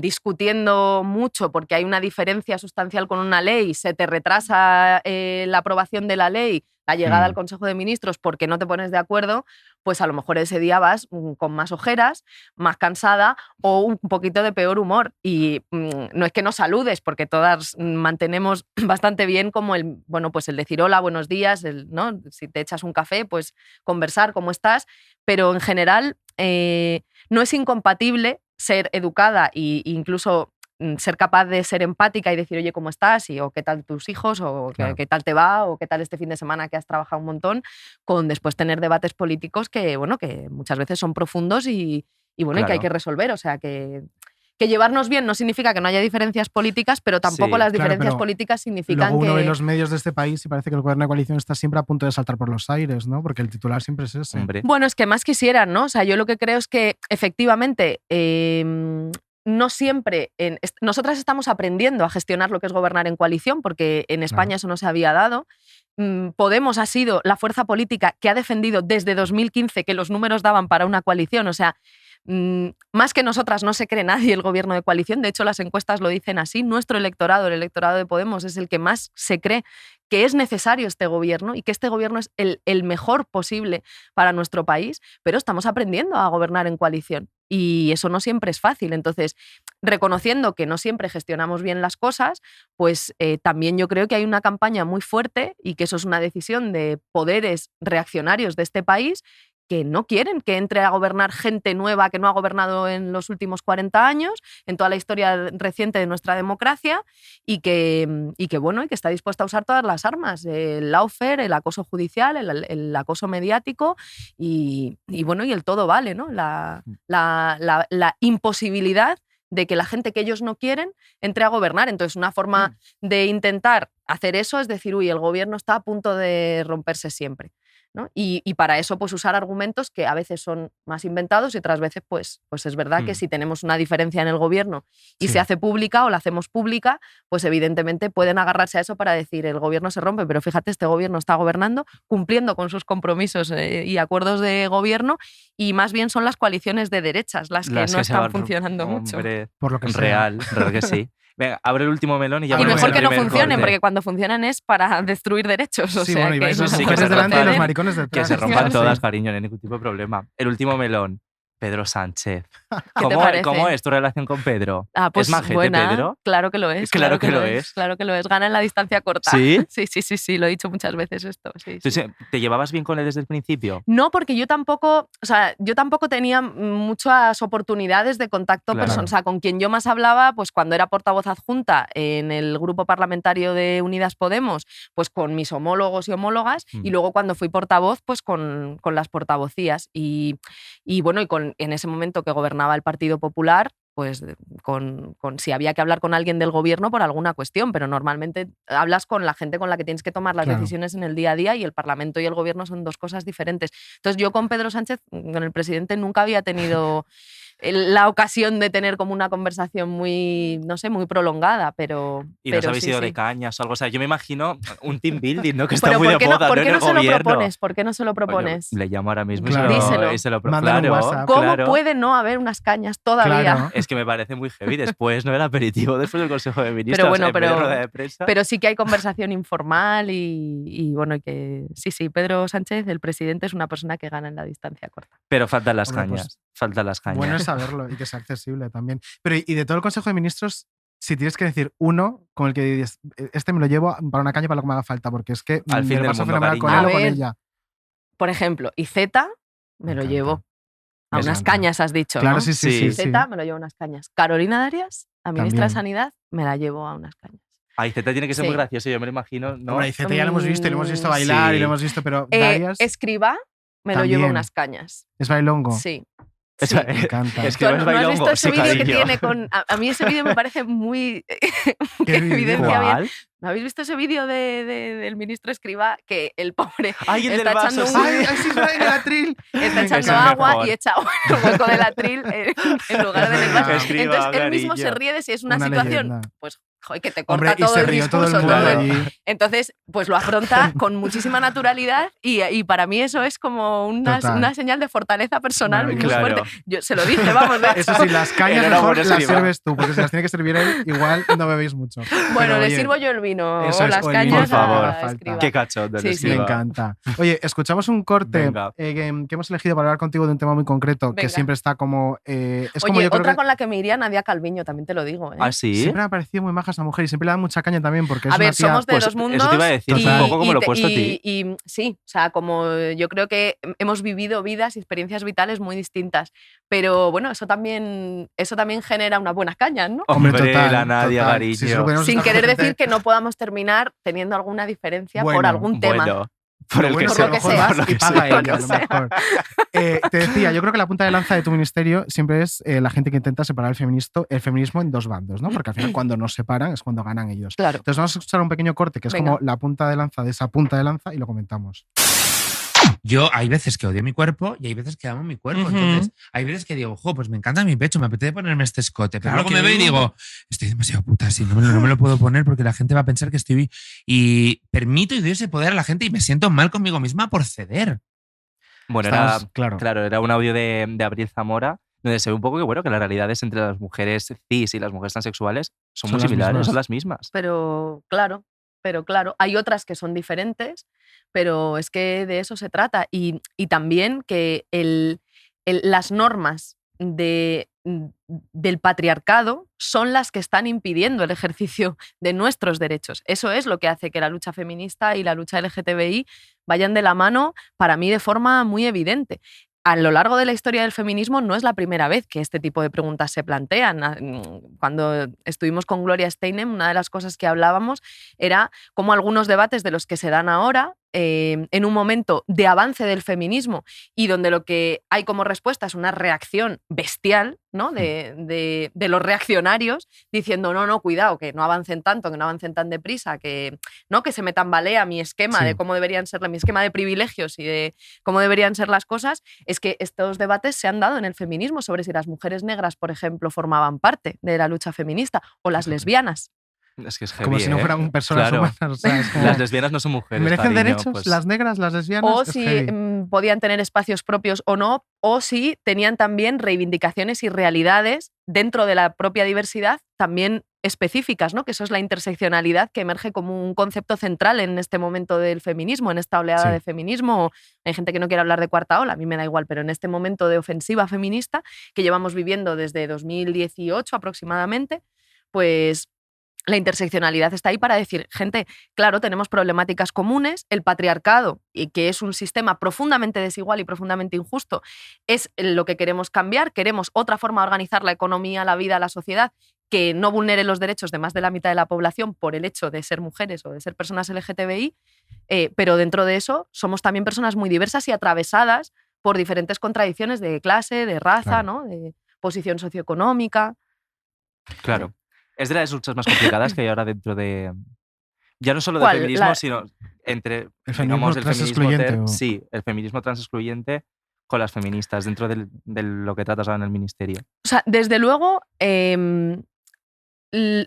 Speaker 8: discutiendo mucho porque hay una diferencia sustancial con una ley, se te retrasa la aprobación de la ley, la llegada al Consejo de Ministros porque no te pones de acuerdo, pues a lo mejor ese día vas con más ojeras, más cansada o un poquito de peor humor. Y no es que no saludes, porque todas mantenemos bastante bien como el decir hola, buenos días, ¿no? Si te echas un café, pues conversar, ¿cómo estás? Pero en general no es incompatible ser educada e incluso ser capaz de ser empática y decir, oye, ¿cómo estás? O qué tal tus hijos, o
Speaker 4: Claro.
Speaker 8: qué tal te va, o qué tal este fin de semana que has trabajado un montón, con después tener debates políticos que muchas veces son profundos y que hay
Speaker 3: Claro.
Speaker 8: que resolver. O sea, que llevarnos bien no significa que no haya diferencias políticas, pero tampoco
Speaker 3: Sí,
Speaker 8: las
Speaker 4: claro,
Speaker 8: diferencias
Speaker 4: pero
Speaker 8: políticas significan
Speaker 4: Luego uno
Speaker 8: que...
Speaker 4: ve los medios de este país y parece que el gobierno de coalición está siempre a punto de saltar por los aires, ¿no? Porque el titular siempre es ese.
Speaker 3: Hombre.
Speaker 8: Bueno, es que más quisieran, ¿no? O sea, yo lo que creo es que efectivamente no siempre... nosotras estamos aprendiendo a gestionar lo que es gobernar en coalición, porque en España eso no se había dado. Podemos ha sido la fuerza política que ha defendido desde 2015 que los números daban para una coalición. O sea, más que nosotras no se cree nadie el gobierno de coalición. De hecho, las encuestas lo dicen así. Nuestro electorado, el electorado de Podemos, es el que más se cree que es necesario este gobierno y que este gobierno es el mejor posible para nuestro país, pero estamos aprendiendo a gobernar en coalición y eso no siempre es fácil. Entonces, reconociendo que no siempre gestionamos bien las cosas, pues también yo creo que hay una campaña muy fuerte y que eso es una decisión de poderes reaccionarios de este país que no quieren que entre a gobernar gente nueva que no ha gobernado en los últimos 40 años, en toda la historia reciente de nuestra democracia, y que está dispuesta a usar todas las armas, el lawfare, el acoso judicial, el acoso mediático y el todo vale, ¿no? La imposibilidad de que la gente que ellos no quieren entre a gobernar. Entonces, una forma de intentar hacer eso es decir, el gobierno está a punto de romperse siempre, ¿no? Y para eso, pues usar argumentos que a veces son más inventados y otras veces, pues es verdad que si tenemos una diferencia en el gobierno y se hace pública o la hacemos pública, pues evidentemente pueden agarrarse a eso para decir el gobierno se rompe, pero fíjate, este gobierno está gobernando, cumpliendo con sus compromisos y acuerdos de gobierno, y más bien son las coaliciones de derechas las que no
Speaker 3: se
Speaker 8: están
Speaker 3: van-
Speaker 8: funcionando mucho.
Speaker 3: Hombre,
Speaker 4: Por lo que sea.
Speaker 3: real que sí. Venga, abre el último melón y ya
Speaker 8: Y
Speaker 3: volvemos
Speaker 8: mejor
Speaker 3: al
Speaker 8: que no
Speaker 3: primer
Speaker 8: funcionen,
Speaker 3: corte.
Speaker 8: porque cuando funcionan es para destruir derechos. O
Speaker 4: Sí,
Speaker 8: sea,
Speaker 4: bueno, y
Speaker 8: que
Speaker 4: vais las
Speaker 3: sí, que
Speaker 4: mujeres
Speaker 3: se
Speaker 4: delante y los
Speaker 3: rompan.
Speaker 4: maricones
Speaker 3: Que
Speaker 4: detrás.
Speaker 3: se rompan
Speaker 4: Sí.
Speaker 3: todas, cariño, no hay ningún tipo de problema. El último melón, Pedro Sánchez.
Speaker 8: ¿Qué te parece?
Speaker 3: ¿Cómo es tu relación con Pedro?
Speaker 8: Ah, pues
Speaker 3: ¿Es majete,
Speaker 8: buena.
Speaker 3: Pedro?
Speaker 8: Claro que lo es.
Speaker 3: Claro que lo es.
Speaker 8: Claro que lo es. Gana en la distancia corta.
Speaker 3: ¿Sí?
Speaker 8: Sí, lo he dicho muchas veces esto. Sí, sí.
Speaker 3: Entonces, ¿te llevabas bien con él desde el principio?
Speaker 8: No, porque yo tampoco tenía muchas oportunidades de contacto
Speaker 3: Claro.
Speaker 8: personal. O sea, con quien yo más hablaba, pues cuando era portavoz adjunta en el grupo parlamentario de Unidas Podemos, pues con mis homólogos y homólogas, y luego cuando fui portavoz, pues con las portavocías. Y bueno, en ese momento que gobernaba el Partido Popular, pues con si había que hablar con alguien del gobierno por alguna cuestión, pero normalmente hablas con la gente con la que tienes que tomar las
Speaker 4: Claro.
Speaker 8: decisiones en el día a día, y el Parlamento y el gobierno son dos cosas diferentes. Entonces yo con Pedro Sánchez, con el presidente, nunca había tenido la ocasión de tener como una conversación muy, no sé, muy prolongada, pero...
Speaker 3: Y no os habéis
Speaker 8: sí,
Speaker 3: ido
Speaker 8: sí.
Speaker 3: de cañas o algo. O sea, yo me imagino un team building, ¿no? Que está
Speaker 8: Pero
Speaker 3: muy
Speaker 8: ¿por
Speaker 3: de
Speaker 8: qué no,
Speaker 3: moda,
Speaker 8: por
Speaker 3: ¿no?
Speaker 8: qué
Speaker 3: En
Speaker 8: no
Speaker 3: el
Speaker 8: se lo
Speaker 3: gobierno.
Speaker 8: propones? ¿Por qué no se lo
Speaker 3: Coño,
Speaker 8: propones?
Speaker 3: le llamo ahora mismo
Speaker 4: Claro.
Speaker 8: Díselo.
Speaker 3: y se lo
Speaker 4: Mándale un
Speaker 3: claro,
Speaker 4: WhatsApp.
Speaker 8: ¿Cómo
Speaker 3: claro.
Speaker 8: puede no haber unas cañas todavía?
Speaker 4: Claro.
Speaker 3: Es que me parece muy heavy. Después, ¿no? El aperitivo después del Consejo de Ministros.
Speaker 8: Pero bueno,
Speaker 3: en vez de
Speaker 8: pero-
Speaker 3: rueda de prensa.
Speaker 8: Pero sí que hay conversación informal y bueno, y que sí, Pedro Sánchez, el presidente, es una persona que gana en la distancia corta.
Speaker 3: Pero faltan las
Speaker 4: Hombre, pues,
Speaker 3: cañas. Faltan las cañas.
Speaker 4: Bueno es saberlo y que sea accesible también. Pero y de todo el Consejo de Ministros, si tienes que decir uno con el que dices, este me lo llevo para una caña para lo que me haga falta, porque es que
Speaker 3: Al fin
Speaker 4: me lo
Speaker 3: del
Speaker 4: paso
Speaker 3: mundo,
Speaker 4: fenomenal con
Speaker 3: cariño.
Speaker 4: él o
Speaker 8: A
Speaker 4: con
Speaker 8: ver,
Speaker 4: ella.
Speaker 8: Por ejemplo, IZ me lo
Speaker 4: encanta.
Speaker 8: llevo a
Speaker 4: Me
Speaker 8: unas
Speaker 4: encanta.
Speaker 8: cañas, has dicho,
Speaker 4: Claro,
Speaker 8: ¿no?
Speaker 4: sí, sí,
Speaker 3: Sí.
Speaker 4: sí. sí.
Speaker 8: IZ me lo llevo a unas cañas. Carolina Darias, la ministra
Speaker 4: También.
Speaker 8: de Sanidad, me la llevo a unas cañas.
Speaker 3: Ay, Zeta tiene que ser
Speaker 8: Sí.
Speaker 3: muy gracioso, yo me lo imagino, ¿no?
Speaker 4: Hombre, Iceta ya lo hemos visto y lo hemos visto
Speaker 8: Mm,
Speaker 4: bailar y
Speaker 3: sí.
Speaker 4: lo hemos visto, pero Darias
Speaker 8: Escriba me lo llevo a
Speaker 4: También.
Speaker 8: unas cañas.
Speaker 4: es bailongo.
Speaker 8: Sí.
Speaker 3: Eso-
Speaker 8: Sí.
Speaker 4: Me encanta.
Speaker 3: Es que
Speaker 8: ¿Tú
Speaker 3: no es
Speaker 8: no has
Speaker 3: bailongo,
Speaker 8: visto ese
Speaker 3: sí,
Speaker 8: vídeo que
Speaker 3: cariño.
Speaker 8: tiene con...? A mí ese vídeo me parece muy...
Speaker 4: ¿Qué
Speaker 8: que
Speaker 4: vídeo?
Speaker 8: evidencia bien.
Speaker 3: ¿Cuál?
Speaker 8: ¿No habéis visto ese vídeo del ministro Escrivá? Que el pobre
Speaker 3: Ay, el del
Speaker 8: está
Speaker 3: vaso,
Speaker 8: echando,
Speaker 3: sí.
Speaker 4: ¡Ay, ay, sí, es verdad, en el atril!
Speaker 8: está
Speaker 3: Ese
Speaker 8: echando
Speaker 3: es el
Speaker 8: agua
Speaker 3: mejor.
Speaker 8: y echa agua en el hueco del atril en lugar de en el vaso.
Speaker 3: Escriba,
Speaker 8: Entonces él mismo se
Speaker 3: cariño.
Speaker 8: ría de si es una
Speaker 4: Una
Speaker 8: situación,
Speaker 4: leyenda.
Speaker 8: pues, joder, que te corta
Speaker 4: Hombre, y
Speaker 8: todo
Speaker 4: se
Speaker 8: el
Speaker 4: rió todo el
Speaker 8: discurso.
Speaker 4: mundo
Speaker 8: todo.
Speaker 4: allí.
Speaker 8: Entonces, pues lo afronta con muchísima naturalidad y para mí eso es como
Speaker 4: Total.
Speaker 8: una señal de fortaleza personal muy
Speaker 4: Maravilloso.
Speaker 8: fuerte.
Speaker 3: Claro.
Speaker 8: Yo se lo dije, vamos, de
Speaker 4: Eso
Speaker 8: hecho.
Speaker 4: sí, las cañas mejor
Speaker 3: Enhorabuena,
Speaker 4: las
Speaker 3: Escriba.
Speaker 4: sirves tú, porque si las tiene que servir él, igual no bebéis mucho.
Speaker 8: Bueno,
Speaker 4: Pero,
Speaker 8: le
Speaker 4: oye,
Speaker 8: sirvo yo el vino
Speaker 4: eso
Speaker 8: o
Speaker 4: es,
Speaker 8: las
Speaker 4: o el vino,
Speaker 8: cañas
Speaker 3: por favor.
Speaker 8: a
Speaker 4: Falta.
Speaker 8: Escriba.
Speaker 3: Qué cachondo.
Speaker 8: Sí,
Speaker 3: el
Speaker 8: sí.
Speaker 4: Me
Speaker 3: Escriba.
Speaker 4: encanta. Oye, escuchamos un corte
Speaker 3: Venga.
Speaker 4: que hemos elegido para hablar contigo de un tema muy concreto, que
Speaker 8: Venga.
Speaker 4: siempre está como... es como
Speaker 8: Oye,
Speaker 4: yo creo
Speaker 8: otra
Speaker 4: que
Speaker 8: con la que me iría Nadia Calviño, también te lo digo. ¿eh?
Speaker 3: ¿Ah, sí?
Speaker 4: siempre me ha parecido muy maja esa mujer y siempre le da mucha caña también, porque es
Speaker 8: A ver,
Speaker 4: una tía...
Speaker 8: somos de
Speaker 3: pues,
Speaker 8: dos
Speaker 3: eso
Speaker 8: mundos.
Speaker 3: te iba a decir,
Speaker 4: un poco
Speaker 3: como lo he puesto a ti.
Speaker 8: y sí, o sea, como yo creo que hemos vivido vidas y experiencias vitales muy distintas. Pero bueno, eso también genera unas buenas cañas, ¿no?
Speaker 4: Hombre,
Speaker 3: Hombre,
Speaker 4: total,
Speaker 3: la Nadia,
Speaker 4: total.
Speaker 3: cariño.
Speaker 4: Si se lo hubiéramos
Speaker 8: Sin
Speaker 4: estado
Speaker 8: querer
Speaker 4: gente-
Speaker 8: decir que no podamos terminar teniendo alguna diferencia por
Speaker 4: Bueno,
Speaker 8: algún tema.
Speaker 3: Bueno, por el
Speaker 4: Bueno,
Speaker 3: que
Speaker 8: por
Speaker 4: a
Speaker 8: lo que
Speaker 3: sea.
Speaker 8: sea.
Speaker 3: por lo
Speaker 4: y
Speaker 3: que
Speaker 4: paga
Speaker 3: sea.
Speaker 4: ella,
Speaker 8: Lo
Speaker 4: a
Speaker 8: que
Speaker 4: lo
Speaker 8: sea.
Speaker 4: mejor. Te decía, yo creo que la punta de lanza de tu ministerio siempre es la gente que intenta separar el feminismo en dos bandos, ¿no? Porque al final cuando nos separan es cuando ganan ellos.
Speaker 8: Claro.
Speaker 4: Entonces vamos a escuchar un pequeño corte que es
Speaker 8: Venga.
Speaker 4: como la punta de lanza de esa punta de lanza y lo comentamos.
Speaker 9: Yo hay veces que odio mi cuerpo y hay veces que amo mi cuerpo.
Speaker 10: Ujú.
Speaker 9: Entonces, hay veces que digo, pues me encanta mi pecho, me apetece ponerme este escote. Pero
Speaker 4: Claro,
Speaker 9: luego
Speaker 4: que
Speaker 9: me veo y
Speaker 4: digo.
Speaker 9: digo, estoy demasiado puta así, no me lo puedo poner porque la gente va a pensar que estoy... Y permito y doy ese poder a la gente y me siento mal conmigo misma por ceder.
Speaker 3: Bueno,
Speaker 4: Estamos- claro.
Speaker 3: era un audio de Abril Zamora donde se ve un poco que, bueno, que las realidades entre las mujeres cis y las mujeres transexuales son muy
Speaker 4: Son las
Speaker 3: similares,
Speaker 4: mismas.
Speaker 3: son las mismas.
Speaker 8: Pero claro, hay otras que son diferentes, pero es que de eso se trata. Y también que las normas del patriarcado son las que están impidiendo el ejercicio de nuestros derechos. Eso es lo que hace que la lucha feminista y la lucha LGTBI vayan de la mano, para mí, de forma muy evidente. A lo largo de la historia del feminismo no es la primera vez que este tipo de preguntas se plantean. Cuando estuvimos con Gloria Steinem, una de las cosas que hablábamos era cómo algunos debates de los que se dan ahora, en un momento de avance del feminismo y donde lo que hay como respuesta es una reacción bestial, ¿no? de los reaccionarios diciendo no, cuidado, que no avancen tanto, que no avancen tan deprisa, que se me tambalea mi esquema
Speaker 4: Sí.
Speaker 8: de cómo deberían ser, mi esquema de privilegios y de cómo deberían ser las cosas. Es que estos debates se han dado en el feminismo sobre si las mujeres negras, por ejemplo, formaban parte de la lucha feminista o las lesbianas.
Speaker 3: Es que es heavy,
Speaker 4: Como si no
Speaker 3: ¿eh?
Speaker 4: fueran personas
Speaker 3: Claro.
Speaker 4: humanas. O sea, es como,
Speaker 3: Las lesbianas no son mujeres.
Speaker 4: ¿merecen
Speaker 3: cariño,
Speaker 4: derechos
Speaker 3: pues,
Speaker 4: las negras, las lesbianas?
Speaker 8: O
Speaker 4: Es
Speaker 8: si
Speaker 4: heavy.
Speaker 8: podían tener espacios propios o no, o si tenían también reivindicaciones y realidades dentro de la propia diversidad también específicas, ¿no? Que eso es la interseccionalidad que emerge como un concepto central en este momento del feminismo, en esta oleada de feminismo. Hay gente que no quiere hablar de cuarta ola, a mí me da igual, pero en este momento de ofensiva feminista que llevamos viviendo desde 2018 aproximadamente, pues la interseccionalidad está ahí para decir, gente, claro, tenemos problemáticas comunes, el patriarcado, y que es un sistema profundamente desigual y profundamente injusto, es lo que queremos cambiar, queremos otra forma de organizar la economía, la vida, la sociedad, que no vulnere los derechos de más de la mitad de la población por el hecho de ser mujeres o de ser personas LGTBI, pero dentro de eso somos también personas muy diversas y atravesadas por diferentes contradicciones de clase, de raza, ¿no? De posición socioeconómica.
Speaker 3: Claro. Es de las luchas más complicadas que hay ahora dentro de... Ya no solo del
Speaker 8: ¿Cuál?
Speaker 3: feminismo, sino entre...
Speaker 4: ¿El feminismo trans excluyente?
Speaker 3: Sí, el feminismo trans excluyente con las feministas dentro de lo que tratas ahora en el ministerio.
Speaker 8: O sea, desde luego,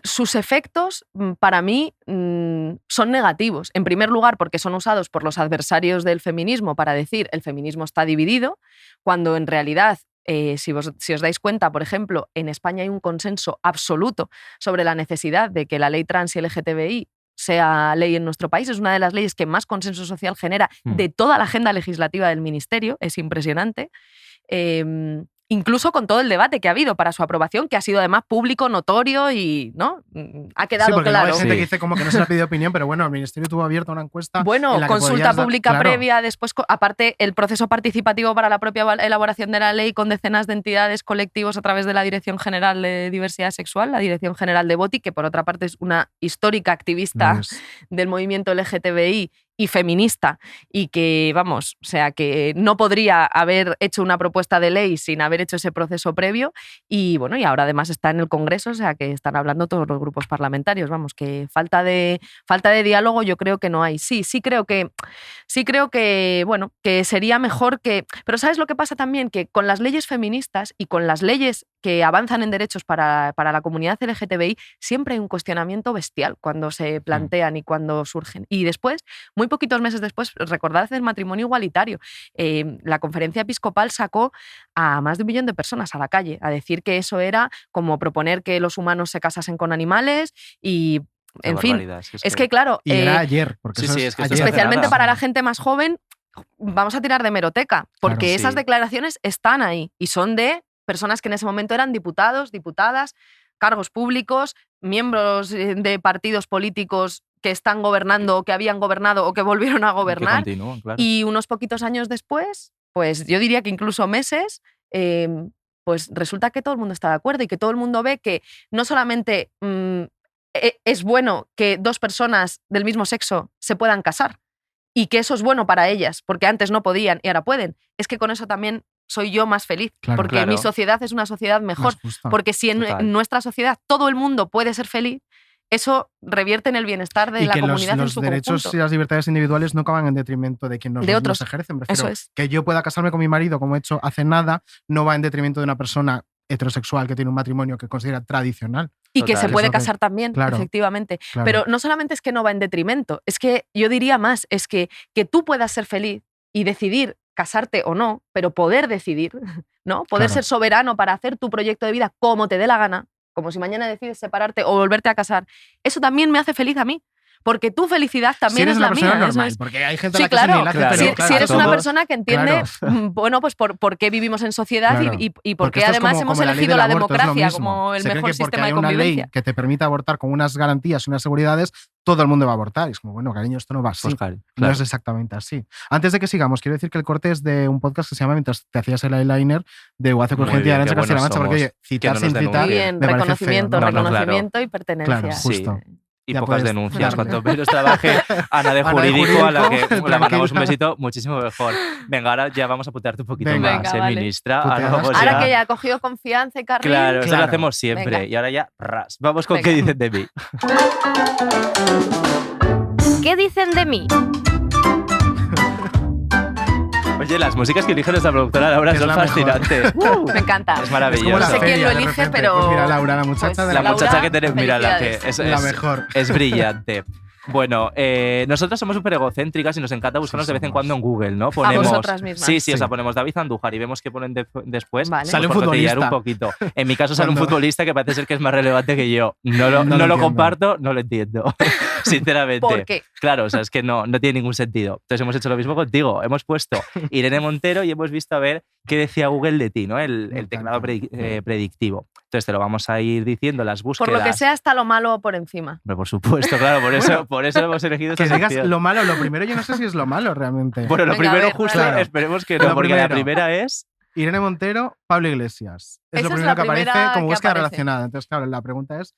Speaker 8: sus efectos para mí son negativos. En primer lugar, porque son usados por los adversarios del feminismo para decir el feminismo está dividido, cuando en realidad... Si os dais cuenta, por ejemplo, en España hay un consenso absoluto sobre la necesidad de que la ley trans y LGTBI sea ley en nuestro país. Es una de las leyes que más consenso social genera de toda la agenda legislativa del Ministerio. Es impresionante. Incluso con todo el debate que ha habido para su aprobación, que ha sido además público, notorio y ¿no? Ha quedado
Speaker 4: porque
Speaker 8: claro.
Speaker 4: Hay gente que dice como que no se le ha pedido opinión, pero bueno, el Ministerio tuvo abierta una encuesta.
Speaker 8: Bueno,
Speaker 4: en la que
Speaker 8: consulta pública
Speaker 4: claro.
Speaker 8: previa, después, aparte, el proceso participativo para la propia elaboración de la ley con decenas de entidades, colectivos a través de la Dirección General de Diversidad Sexual, la Dirección General de BOTI, que por otra parte es una histórica activista del movimiento LGTBI y feminista, y que, vamos, o sea, que no podría haber hecho una propuesta de ley sin haber hecho ese proceso previo, y bueno, y ahora además está en el Congreso, o sea, que están hablando todos los grupos parlamentarios, vamos, que falta de diálogo yo creo que no hay. Sí creo que, bueno, que sería mejor que... Pero ¿sabes lo que pasa también? Que con las leyes feministas y con las leyes que avanzan en derechos para la comunidad LGTBI, siempre hay un cuestionamiento bestial cuando se plantean y cuando surgen. Y después, muy poquitos meses después, recordad el matrimonio igualitario. La conferencia episcopal sacó a más de 1 millón de personas a la calle a decir que eso era como proponer que los humanos se casasen con animales y... En fin, es que claro...
Speaker 4: Y era ayer, porque
Speaker 3: sí, es que ayer.
Speaker 8: Especialmente para la gente más joven, vamos a tirar de hemeroteca, porque
Speaker 4: Claro,
Speaker 8: esas declaraciones están ahí y son de personas que en ese momento eran diputados, diputadas, cargos públicos, miembros de partidos políticos que están gobernando o que habían gobernado o que volvieron a gobernar.
Speaker 3: Que continúan, claro.
Speaker 8: Y unos poquitos años después, pues yo diría que incluso meses, pues resulta que todo el mundo está de acuerdo y que todo el mundo ve que no solamente es bueno que 2 personas del mismo sexo se puedan casar y que eso es bueno para ellas, porque antes no podían y ahora pueden, es que con eso también soy yo más feliz, porque mi sociedad es una sociedad mejor, porque si en nuestra sociedad todo el mundo puede ser feliz, eso revierte en el bienestar de la comunidad en su conjunto.
Speaker 4: Y que los derechos y las libertades individuales no acaban en detrimento de quien los ejerce. Me refiero,
Speaker 8: eso es.
Speaker 4: Que yo pueda casarme con mi marido, como he hecho hace nada, no va en detrimento de una persona heterosexual que tiene un matrimonio que considera tradicional.
Speaker 8: Y que se puede casar también, efectivamente.
Speaker 4: Claro.
Speaker 8: Pero no solamente es que no va en detrimento, es que yo diría más, es que tú puedas ser feliz y decidir casarte o no, pero poder decidir, ¿no? Poder ser soberano para hacer tu proyecto de vida como te dé la gana, como si mañana decides separarte o volverte a casar, eso también me hace feliz a mí. Porque tu felicidad también es la mía.
Speaker 4: Normal, porque hay gente a la que
Speaker 8: claro,
Speaker 4: se le hace,
Speaker 8: si eres una persona que entiende, bueno, pues por qué vivimos en sociedad y por qué además hemos elegido la democracia como el mejor sistema de convivencia.
Speaker 4: Porque hay una ley que te permite abortar con unas garantías y unas seguridades, todo el mundo va a abortar. Y es como, bueno, cariño, esto no va así. No es exactamente así. Antes de que sigamos, quiero decir que el corte es de un podcast que se llama Mientras te hacías el eyeliner, de UAC con gente de Arancha Castilla-La Mancha, porque oye, citar sin citar.
Speaker 8: Muy bien, reconocimiento y pertenencia.
Speaker 4: Claro, justo.
Speaker 3: Y ya pocas denuncias. Cuanto menos trabaje Ana de Jurídico, a la que le mandamos un besito muchísimo mejor. Venga, ahora ya vamos a putearte un poquito más, ministra.
Speaker 8: Ahora que ya ha cogido confianza y carril.
Speaker 3: Claro, eso lo hacemos siempre. Venga. Y ahora ya, ras. Vamos con qué dicen de mí.
Speaker 10: ¿Qué dicen de mí?
Speaker 3: Oye, las músicas que elige nuestra productora Laura son fascinantes.
Speaker 8: Me encanta.
Speaker 3: Es maravilloso.
Speaker 8: No sé quién lo elige, pero...
Speaker 4: Pues mira, Laura, la muchacha de
Speaker 3: la muchacha que tenemos, mira,
Speaker 4: la mejor.
Speaker 3: Es brillante. Bueno, nosotras somos súper egocéntricas y nos encanta buscarnos de vez en cuando en Google, ¿no?
Speaker 8: Ponemos, a vosotras mismas.
Speaker 3: Sí, o sea, ponemos David Andújar y vemos que ponen después.
Speaker 8: Vale.
Speaker 4: Sale un futbolista.
Speaker 3: Un poquito. En mi caso sale un futbolista que parece ser que es más relevante que yo. No lo comparto, no lo entiendo. Sinceramente.
Speaker 8: ¿Por qué?
Speaker 3: Claro, o sea, es que no tiene ningún sentido. Entonces hemos hecho lo mismo contigo. Hemos puesto Irene Montero y hemos visto a ver qué decía Google de ti, ¿no? El teclado predictivo. Entonces te lo vamos a ir diciendo, las búsquedas.
Speaker 8: Por lo que sea, está lo malo por encima.
Speaker 3: Pero por supuesto, claro, por eso lo hemos elegido.
Speaker 4: Que digas lo malo, lo primero yo no sé si es lo malo realmente.
Speaker 3: Bueno, lo primero justo, esperemos que no, porque la primera es...
Speaker 4: Irene Montero, Pablo Iglesias. Es lo primero que aparece como búsqueda relacionada. Entonces, claro, la pregunta es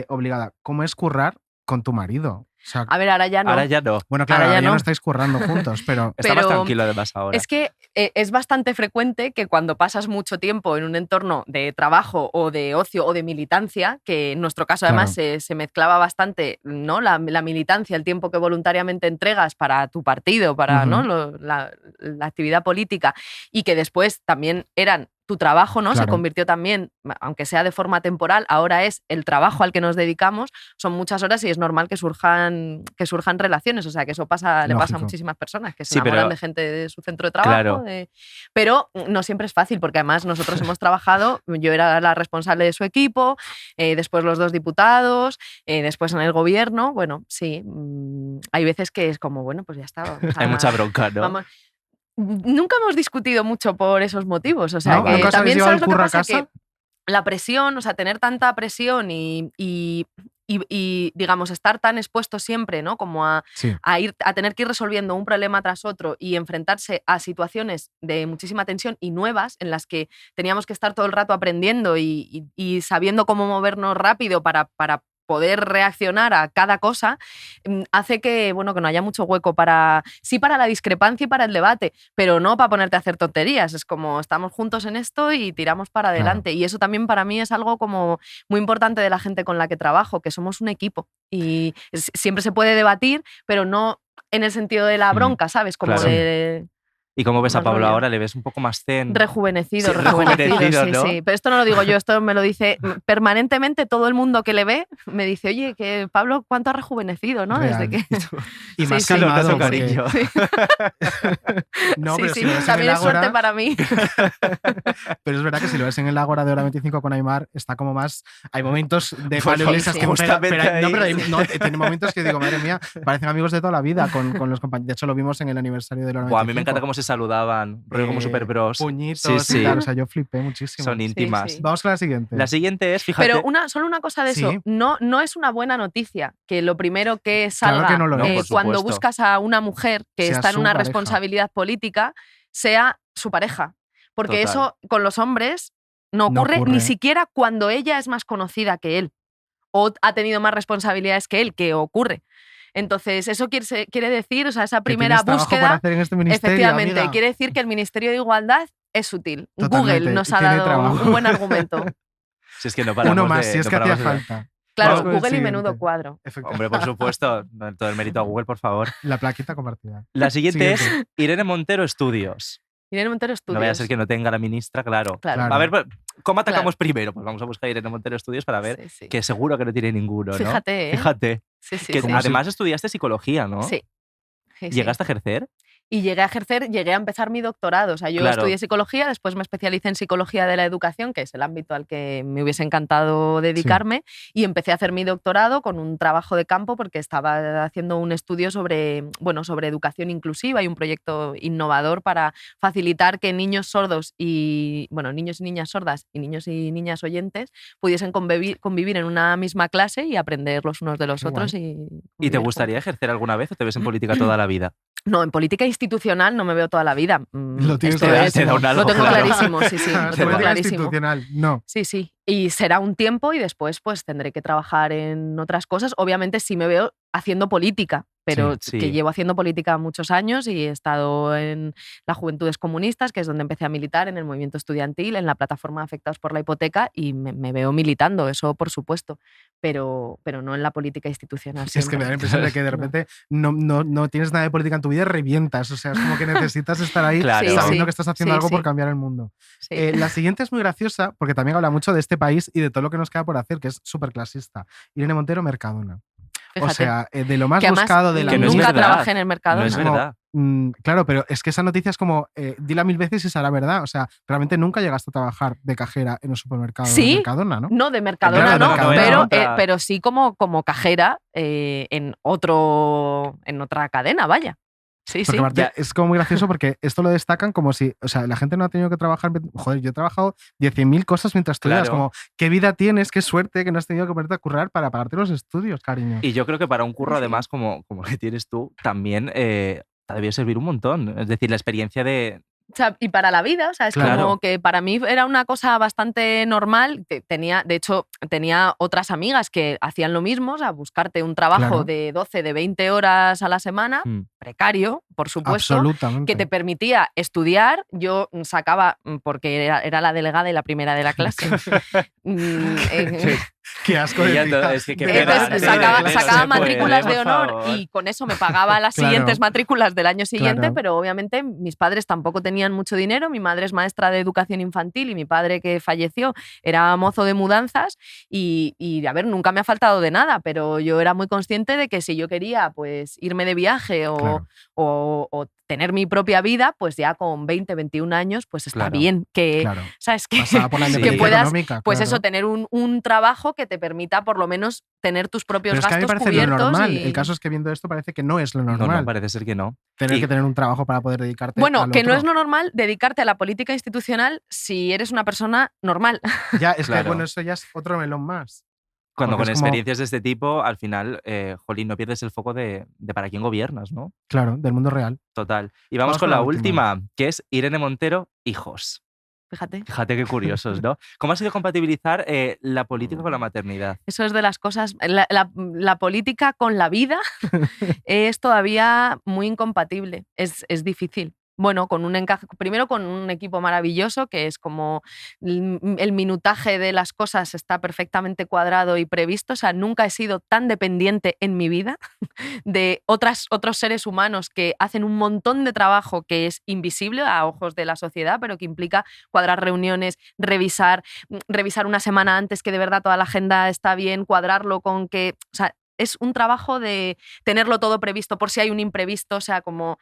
Speaker 4: obligada. ¿Cómo es currar con tu marido? O sea,
Speaker 8: a ver, ahora ya no.
Speaker 3: Ahora ya no.
Speaker 4: Bueno, claro, ahora ya no estáis currando juntos, pero...
Speaker 3: Está más tranquilo además ahora.
Speaker 8: Es que es bastante frecuente que cuando pasas mucho tiempo en un entorno de trabajo o de ocio o de militancia, que en nuestro caso además se mezclaba bastante, ¿no? La militancia, el tiempo que voluntariamente entregas para tu partido, para ¿no? la actividad política, y que después también eran tu trabajo, ¿no? Se convirtió también, aunque sea de forma temporal, ahora es el trabajo al que nos dedicamos, son muchas horas y es normal que surjan relaciones, o sea, que eso le pasa a muchísimas personas, que se enamoran de gente de su centro de trabajo, pero no siempre es fácil, porque además nosotros hemos trabajado, yo era la responsable de su equipo, después los 2 diputados, después en el gobierno, bueno, sí, hay veces que es como, bueno, pues ya está.
Speaker 3: Hay mucha bronca, ¿no?
Speaker 8: Vamos. Nunca hemos discutido mucho por esos motivos, o sea,
Speaker 4: ¿no?
Speaker 8: que también sabes lo que pasa,
Speaker 4: a casa?
Speaker 8: que la presión, o sea, tener tanta presión y digamos, estar tan expuesto siempre, ¿no? Como a tener que ir resolviendo un problema tras otro y enfrentarse a situaciones de muchísima tensión y nuevas en las que teníamos que estar todo el rato aprendiendo y sabiendo cómo movernos rápido para poder reaccionar a cada cosa, hace que, bueno, que no haya mucho hueco para la discrepancia y para el debate, pero no para ponerte a hacer tonterías. Es como estamos juntos en esto y tiramos para adelante. Claro. Y eso también para mí es algo como muy importante de la gente con la que trabajo, que somos un equipo. Y siempre se puede debatir, pero no en el sentido de la bronca, ¿sabes? Como de...
Speaker 3: ¿Y cómo ves a Pablo ahora? ¿Le ves un poco más zen?
Speaker 8: Rejuvenecido,
Speaker 3: ¿no?
Speaker 8: sí. Pero esto no lo digo yo, esto me lo dice permanentemente todo el mundo que le ve. Me dice, oye, que Pablo, ¿cuánto ha rejuvenecido, no?
Speaker 4: Real.
Speaker 8: Desde que...
Speaker 4: Y más calmado,
Speaker 3: cariño.
Speaker 8: Sí.
Speaker 4: No, pero si lo ves
Speaker 8: también
Speaker 4: en el
Speaker 8: es suerte
Speaker 4: Ágora,
Speaker 8: para mí.
Speaker 4: Pero es verdad que si lo ves en el Ágora de Hora 25 con Aymar, está como más... Hay momentos de Pablo Iglesias que... Tiene momentos que digo, madre mía, parecen amigos de toda la vida con los compañeros. De hecho, lo vimos en el aniversario de Hora 25.
Speaker 3: A mí me encanta cómo se saludaban, rollo como super bros.
Speaker 4: Puñitos y tal, o sea, yo flipé muchísimo.
Speaker 3: Son íntimas.
Speaker 8: Sí.
Speaker 4: Vamos con la siguiente.
Speaker 3: La siguiente es, fíjate...
Speaker 8: Pero solo una cosa de eso, no es una buena noticia que lo primero que salga
Speaker 4: Claro que no lo es.
Speaker 8: cuando buscas a una mujer que
Speaker 4: Sea
Speaker 8: está en
Speaker 4: su
Speaker 8: una
Speaker 4: pareja.
Speaker 8: responsabilidad política sea su pareja. Porque
Speaker 3: Total.
Speaker 8: eso con los hombres no ocurre ni siquiera cuando ella es más conocida que él o ha tenido más responsabilidades que él, que ocurre. Entonces, eso quiere decir, o sea, esa primera búsqueda,
Speaker 4: hacer en este ministerio,
Speaker 8: efectivamente,
Speaker 4: amiga.
Speaker 8: quiere decir que el Ministerio de Igualdad es útil.
Speaker 4: Totalmente,
Speaker 8: Google nos
Speaker 4: y
Speaker 8: ha
Speaker 4: tiene
Speaker 8: dado
Speaker 4: trabajo.
Speaker 8: un buen argumento.
Speaker 3: Si es que no paramos
Speaker 4: Uno más,
Speaker 3: de,
Speaker 4: si es
Speaker 3: no
Speaker 4: que hacía
Speaker 3: paramos de-
Speaker 4: falta.
Speaker 8: Claro,
Speaker 4: Vamos con el
Speaker 8: Google y
Speaker 4: siguiente.
Speaker 8: menudo cuadro.
Speaker 3: Hombre, por supuesto, todo el mérito a Google, por favor.
Speaker 4: La plaquita compartida.
Speaker 3: La siguiente
Speaker 4: Siguiente.
Speaker 3: es Irene Montero Estudios.
Speaker 8: Irene Montero Estudios.
Speaker 3: No vaya a ser que no tenga la ministra, claro.
Speaker 8: Claro.
Speaker 3: A ver, ¿cómo atacamos primero? Pues vamos a buscar Irene Montero Estudios para ver
Speaker 8: Sí.
Speaker 3: que seguro que no tiene ninguno, ¿no?
Speaker 8: Fíjate, ¿eh?
Speaker 3: Fíjate.
Speaker 8: Sí, sí,
Speaker 3: Que
Speaker 8: sí.
Speaker 3: además estudiaste psicología, ¿no?
Speaker 8: Sí. Sí, sí.
Speaker 3: ¿Llegaste a ejercer?
Speaker 8: Y llegué a empezar mi doctorado. O sea, yo
Speaker 3: Claro.
Speaker 8: estudié psicología, después me especialicé en psicología de la educación, que es el ámbito al que me hubiese encantado dedicarme, y empecé a hacer mi doctorado con un trabajo de campo porque estaba haciendo un estudio sobre educación inclusiva y un proyecto innovador para facilitar que niños sordos niños y niñas sordas y niños y niñas oyentes pudiesen convivir en una misma clase y aprender los unos de los
Speaker 4: Qué
Speaker 8: otros.
Speaker 3: ¿Y te
Speaker 8: convivir
Speaker 3: gustaría ejercer alguna vez o te ves en política toda la vida?
Speaker 8: No, en política institucional no me veo toda la vida.
Speaker 4: Lo tienes
Speaker 8: Esto
Speaker 4: clarísimo.
Speaker 8: es-
Speaker 3: Te da un algo,
Speaker 8: Lo tengo
Speaker 3: claro.
Speaker 8: clarísimo, sí, sí. Lo tengo
Speaker 4: Política
Speaker 8: clarísimo.
Speaker 4: institucional, no.
Speaker 8: Sí, sí. Y será un tiempo y después pues tendré que trabajar en otras cosas. Obviamente sí me veo haciendo política, pero
Speaker 3: Sí.
Speaker 8: que llevo haciendo política muchos años y he estado en las Juventudes Comunistas, que es donde empecé a militar, en el movimiento estudiantil, en la plataforma Afectados por la Hipoteca, y me veo militando, eso por supuesto, pero no en la política institucional.
Speaker 4: Es que me da la impresión de que de repente no tienes nada de política en tu vida y revientas. O sea, es como que necesitas estar ahí
Speaker 3: Claro.
Speaker 8: Sí,
Speaker 4: sabiendo
Speaker 8: sí.
Speaker 4: que estás haciendo
Speaker 8: Sí,
Speaker 4: algo
Speaker 8: sí.
Speaker 4: por cambiar el mundo.
Speaker 8: Sí.
Speaker 4: La siguiente es muy graciosa porque también habla mucho de este país y de todo lo que nos queda por hacer, que es súper clasista. Irene Montero, Mercadona.
Speaker 8: Fíjate.
Speaker 4: O sea, de lo más
Speaker 8: que además,
Speaker 4: buscado de la
Speaker 3: que no es
Speaker 8: nunca
Speaker 3: verdad.
Speaker 8: trabajé en el Mercadona.
Speaker 3: No es verdad.
Speaker 4: Claro, pero es que esa noticia es como, dila 1000 veces y será verdad. O sea, realmente nunca llegaste a trabajar de cajera en un supermercado de
Speaker 8: Sí,
Speaker 4: Mercadona, ¿no?
Speaker 8: No, de Mercadona
Speaker 4: Claro, de
Speaker 8: no,
Speaker 4: Mercadona
Speaker 3: no.
Speaker 8: pero sí como cajera en otra cadena, vaya. Sí,
Speaker 4: Porque
Speaker 8: sí.
Speaker 4: aparte es como muy gracioso porque esto lo destacan como si, o sea, la gente no ha tenido que trabajar. Joder, yo he trabajado 10.000 cosas mientras estudias.
Speaker 3: Claro.
Speaker 4: Como, qué vida tienes, qué suerte que no has tenido que ponerte a currar para pagarte los estudios, cariño.
Speaker 3: Y yo creo que para un curro, además, como que tienes tú, también te debió servir un montón. Es decir, la experiencia de...
Speaker 8: O sea, y para la vida, o sea, es
Speaker 3: Claro.
Speaker 8: como que para mí era una cosa bastante normal. De hecho, tenía otras amigas que hacían lo mismo, o sea, buscarte un trabajo
Speaker 4: Claro.
Speaker 8: de 12, de 20 horas a la semana, precario, por supuesto,
Speaker 4: Absolutamente.
Speaker 8: que te permitía estudiar. Yo sacaba, porque era la delegada y la primera de la clase.
Speaker 4: Qué asco de tía.
Speaker 3: Es que qué
Speaker 8: Entonces,
Speaker 3: pena,
Speaker 8: sacaba
Speaker 3: no se puede,
Speaker 8: matrículas de
Speaker 3: por
Speaker 8: honor
Speaker 3: favor.
Speaker 8: y con eso me pagaba las
Speaker 4: Claro.
Speaker 8: siguientes matrículas del año siguiente,
Speaker 4: Claro.
Speaker 8: pero obviamente mis padres tampoco tenían mucho dinero. Mi madre es maestra de educación infantil y mi padre, que falleció, era mozo de mudanzas y a ver, nunca me ha faltado de nada, pero yo era muy consciente de que si yo quería pues irme de viaje
Speaker 4: Claro.
Speaker 8: o tener mi propia vida, pues ya con 20, 21 años, pues está
Speaker 3: Claro.
Speaker 8: bien que,
Speaker 4: Claro.
Speaker 8: ¿sabes?
Speaker 4: Pasaba por la
Speaker 3: Sí.
Speaker 4: independencia
Speaker 8: que puedas,
Speaker 4: económica.
Speaker 8: pues
Speaker 4: claro.
Speaker 8: eso, tener un trabajo que te permita por lo menos tener tus propios
Speaker 4: Pero es que a mí me
Speaker 8: gastos
Speaker 4: parece lo
Speaker 8: cubiertos.
Speaker 4: normal.
Speaker 8: y-
Speaker 4: El caso es que viendo esto parece que no es lo
Speaker 3: No,
Speaker 4: normal.
Speaker 3: no, parece ser que no.
Speaker 4: Tener
Speaker 3: Y-
Speaker 4: que tener un trabajo para poder dedicarte
Speaker 8: Bueno,
Speaker 4: al
Speaker 8: que no
Speaker 4: otro.
Speaker 8: es lo normal dedicarte a la política institucional si eres una persona normal.
Speaker 4: Ya, es
Speaker 3: Claro.
Speaker 4: que bueno, eso ya es otro melón más.
Speaker 3: Cuando
Speaker 4: Porque
Speaker 3: con
Speaker 4: es como-
Speaker 3: experiencias de este tipo, al final, jolín, no pierdes el foco de para quién gobiernas, ¿no?
Speaker 4: Claro, del mundo real.
Speaker 3: Total. Y vamos con la última, que es Irene Montero, hijos.
Speaker 8: Fíjate.
Speaker 3: Fíjate qué curiosos, ¿no? ¿Cómo ha sido compatibilizar la política con la maternidad?
Speaker 8: Eso es de las cosas. La política con la vida es todavía muy incompatible. Es difícil. Bueno, con un encaje, primero con un equipo maravilloso, que es como el minutaje de las cosas está perfectamente cuadrado y previsto. O sea, nunca he sido tan dependiente en mi vida de otros seres humanos que hacen un montón de trabajo que es invisible a ojos de la sociedad, pero que implica cuadrar reuniones, revisar una semana antes que de verdad toda la agenda está bien, cuadrarlo con que... O sea, es un trabajo de tenerlo todo previsto por si hay un imprevisto, o sea, como,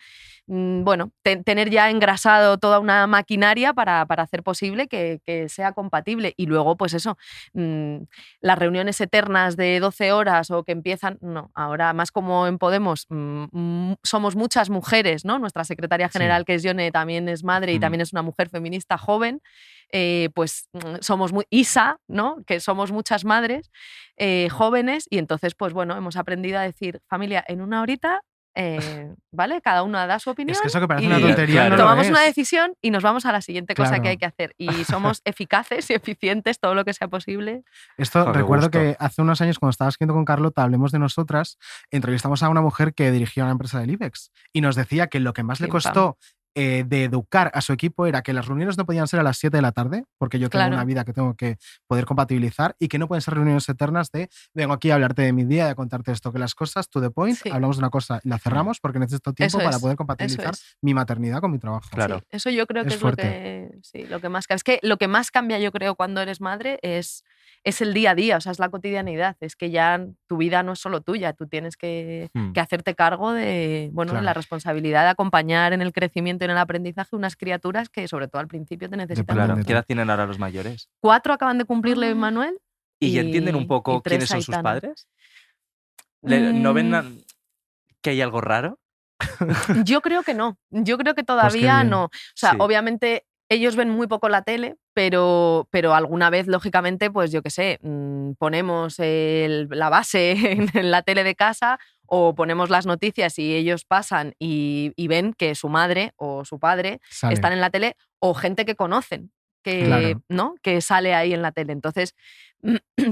Speaker 8: bueno, tener ya engrasado toda una maquinaria para hacer posible que sea compatible. Y luego, pues eso, las reuniones eternas de 12 horas o que empiezan, no, ahora más como en Podemos somos muchas mujeres, ¿no? Nuestra secretaria general, que es Yone, también es madre y también es una mujer feminista joven. Pues somos Isa, ¿no? Que somos muchas madres jóvenes y entonces, pues bueno, hemos aprendido a decir, familia, en una horita, ¿vale? Cada una da su opinión.
Speaker 4: Es que eso que parece
Speaker 8: y
Speaker 4: una tontería, no lo
Speaker 8: tomamos
Speaker 4: es.
Speaker 8: una decisión y nos vamos a la siguiente cosa
Speaker 4: Claro.
Speaker 8: que hay que hacer. Y somos eficaces y eficientes todo lo que sea posible.
Speaker 4: Esto
Speaker 3: Jo, qué
Speaker 4: recuerdo
Speaker 3: gusto.
Speaker 4: que hace unos años, cuando estaba escribiendo con Carlota, Hablemos de Nosotras, entrevistamos a una mujer que dirigía una empresa del IBEX y nos decía que lo que más le
Speaker 8: Pim, pam.
Speaker 4: costó de educar a su equipo era que las reuniones no podían ser a las 7 de la tarde, porque yo tengo
Speaker 8: Claro.
Speaker 4: una vida que tengo que poder compatibilizar, y que no pueden ser reuniones eternas de vengo aquí a hablarte de mi día y a contarte esto, que las cosas, to the point,
Speaker 8: Sí.
Speaker 4: hablamos de una cosa y la cerramos porque necesito tiempo
Speaker 8: Eso
Speaker 4: para
Speaker 8: es,
Speaker 4: poder
Speaker 8: eso
Speaker 4: compatibilizar
Speaker 8: es.
Speaker 4: mi maternidad con mi trabajo.
Speaker 3: Claro.
Speaker 8: Sí, eso yo creo que
Speaker 4: Es
Speaker 8: es
Speaker 4: fuerte.
Speaker 8: lo que más cambia. Es que lo que más cambia, yo creo, cuando eres madre es el día a día, o sea, es la cotidianidad. Es que ya tu vida no es solo tuya, tú tienes que hacerte cargo de, bueno,
Speaker 4: Claro.
Speaker 8: la responsabilidad de acompañar en el crecimiento y en el aprendizaje unas criaturas que, sobre todo al principio, te necesitan.
Speaker 3: Claro.
Speaker 4: de
Speaker 3: ¿Qué edad tienen ahora los mayores?
Speaker 8: 4 acaban de cumplirle Manuel.
Speaker 3: ¿Y ya entienden un poco
Speaker 8: y 3
Speaker 3: quiénes son sus
Speaker 8: Aitana.
Speaker 3: padres? ¿No ven que hay algo raro?
Speaker 8: Yo creo que no. Yo creo que
Speaker 4: Pues qué
Speaker 8: todavía
Speaker 4: bien.
Speaker 8: no. O sea,
Speaker 3: Sí.
Speaker 8: obviamente ellos ven muy poco la tele, pero alguna vez, lógicamente, pues yo qué sé, ponemos la base en la tele de casa o ponemos las noticias y ellos pasan y ven que su madre o su padre
Speaker 4: Sale.
Speaker 8: están en la tele, o gente que conocen. Que,
Speaker 4: Claro.
Speaker 8: ¿no? Que sale ahí en la tele. Entonces,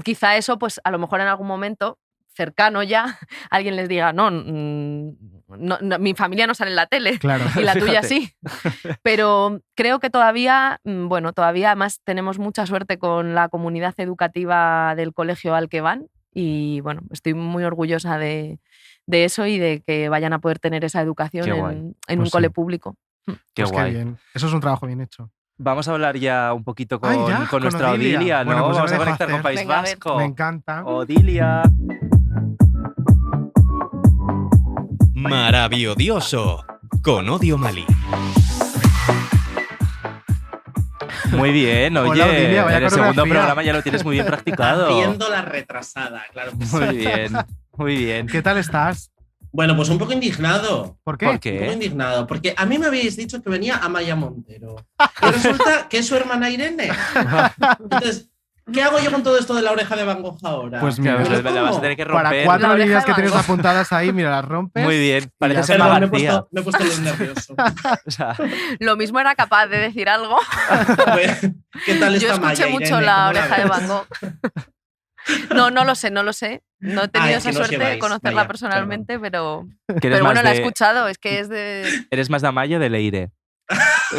Speaker 8: quizá eso, pues a lo mejor en algún momento cercano ya, alguien les diga, no, mi familia no sale en la tele
Speaker 4: Claro.
Speaker 8: y la tuya
Speaker 3: Fíjate.
Speaker 8: sí. Pero creo que todavía, bueno, todavía además tenemos mucha suerte con la comunidad educativa del colegio al que van y bueno, estoy muy orgullosa de eso y de que vayan a poder tener esa educación
Speaker 3: Qué guay.
Speaker 8: en
Speaker 4: Pues
Speaker 8: un
Speaker 4: sí.
Speaker 8: cole público.
Speaker 3: Qué
Speaker 4: Pues
Speaker 3: guay.
Speaker 4: bien. Eso es un trabajo bien hecho.
Speaker 3: Vamos a hablar ya un poquito
Speaker 4: Ay, ya,
Speaker 3: con
Speaker 4: con
Speaker 3: nuestra
Speaker 4: Odilia.
Speaker 3: Odilia, ¿no?
Speaker 4: Bueno, pues ya
Speaker 3: Vamos
Speaker 4: me
Speaker 3: a
Speaker 4: dejo
Speaker 3: conectar con
Speaker 4: hacer.
Speaker 3: País
Speaker 8: Venga, a ver.
Speaker 3: Vasco.
Speaker 4: Me encanta.
Speaker 3: Odilia.
Speaker 2: Maravilloso, con Odio Malí.
Speaker 3: Muy bien, oye,
Speaker 4: Hola, Odilia, vaya
Speaker 3: en el segundo
Speaker 4: coreografía.
Speaker 3: programa ya lo tienes muy bien practicado.
Speaker 11: Haciendo la retrasada, claro que sí.
Speaker 3: Muy bien, muy bien.
Speaker 4: ¿Qué tal estás?
Speaker 11: Bueno, pues un poco indignado.
Speaker 4: ¿Por qué?
Speaker 3: ¿Por
Speaker 11: Un
Speaker 3: qué?
Speaker 11: poco indignado, porque a mí me habéis dicho que venía Amaya Montero. Y resulta que es su hermana Irene. Entonces, ¿qué hago yo con todo esto de la oreja de Van Gogh ahora?
Speaker 4: Pues
Speaker 3: Claro,
Speaker 4: mira,
Speaker 3: la vas a tener que romper.
Speaker 4: para 4
Speaker 8: La oreja
Speaker 4: líneas
Speaker 8: de
Speaker 4: que
Speaker 8: Van
Speaker 4: tienes
Speaker 8: Gogh.
Speaker 4: apuntadas ahí, mira, las rompes.
Speaker 3: Muy bien, parece
Speaker 4: ya
Speaker 3: ser
Speaker 11: Perdón,
Speaker 3: García.
Speaker 11: me he puesto muy nervioso.
Speaker 3: O sea,
Speaker 8: Lo mismo era capaz de decir algo.
Speaker 11: ¿Qué tal
Speaker 8: Yo
Speaker 11: esta
Speaker 8: escuché
Speaker 11: Maya,
Speaker 8: mucho
Speaker 11: Irene?
Speaker 8: la
Speaker 11: ¿Cómo
Speaker 8: oreja de
Speaker 11: ves?
Speaker 8: Van Gogh. No lo sé. No he tenido
Speaker 11: es que
Speaker 8: esa
Speaker 11: no os
Speaker 8: suerte de
Speaker 11: lleváis,
Speaker 8: conocerla
Speaker 11: vaya,
Speaker 8: personalmente, pero
Speaker 3: que eres
Speaker 8: bueno,
Speaker 3: más
Speaker 8: la he
Speaker 3: de-
Speaker 8: escuchado. Es que es de...
Speaker 3: Eres más de Amaya o de Leire.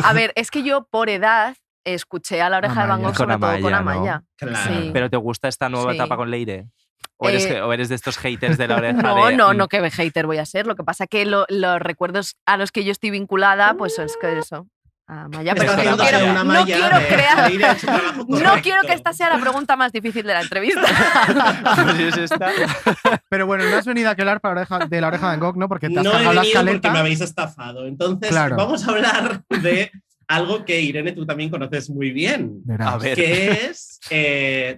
Speaker 8: A ver, es que yo por edad escuché a la oreja de Van Gogh
Speaker 3: Con
Speaker 8: sobre todo con
Speaker 3: Amaya, ¿no?
Speaker 8: Amaya.
Speaker 11: Claro.
Speaker 8: Sí.
Speaker 3: ¿Pero te gusta esta nueva
Speaker 8: Sí.
Speaker 3: etapa con Leire? ¿O eres de estos haters de la oreja
Speaker 8: No, que hater voy a ser. Lo que pasa que los recuerdos a los que yo estoy vinculada, pues es que eso. Amaya,
Speaker 11: Está
Speaker 8: pero es que no
Speaker 11: haciéndose
Speaker 8: quiero,
Speaker 11: una
Speaker 8: no
Speaker 11: malla
Speaker 8: quiero
Speaker 11: de-
Speaker 8: crear.
Speaker 11: de ir a su trabajo
Speaker 8: No
Speaker 11: correcto.
Speaker 8: quiero que esta sea la pregunta más difícil de la entrevista.
Speaker 3: Pues es esta.
Speaker 4: Pero bueno, no has venido aquí a hablar de la oreja de Van Gogh, ¿no? Porque te has
Speaker 11: No he
Speaker 4: cargado la
Speaker 11: venido porque
Speaker 4: escaleta.
Speaker 11: me habéis estafado. Entonces,
Speaker 4: Claro.
Speaker 11: vamos a hablar de algo que Irene tú también conoces muy bien,
Speaker 4: Verás.
Speaker 3: A ver.
Speaker 11: que es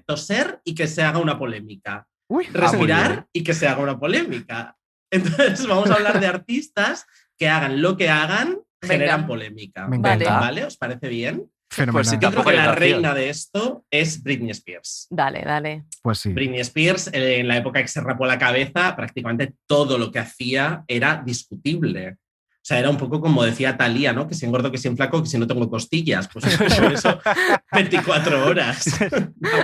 Speaker 11: toser y que se haga una polémica.
Speaker 4: Uy,
Speaker 11: Respirar y que se haga una polémica. Entonces, vamos a hablar de artistas que hagan lo que hagan, generan polémica.
Speaker 4: Me encanta.
Speaker 11: ¿Vale? ¿Os parece bien?
Speaker 4: fenomenal.
Speaker 3: Pues sí,
Speaker 11: Yo creo
Speaker 3: Tampoco
Speaker 11: que
Speaker 3: hay
Speaker 11: la
Speaker 3: opción.
Speaker 11: reina de esto es Britney Spears.
Speaker 8: Dale.
Speaker 4: Pues sí.
Speaker 11: Britney Spears, en la época que se rapó la cabeza, prácticamente todo lo que hacía era discutible. O sea, era un poco como decía Thalía, ¿no? Que si engordo, que si enflaco, que si no tengo costillas. Pues por eso 24 horas.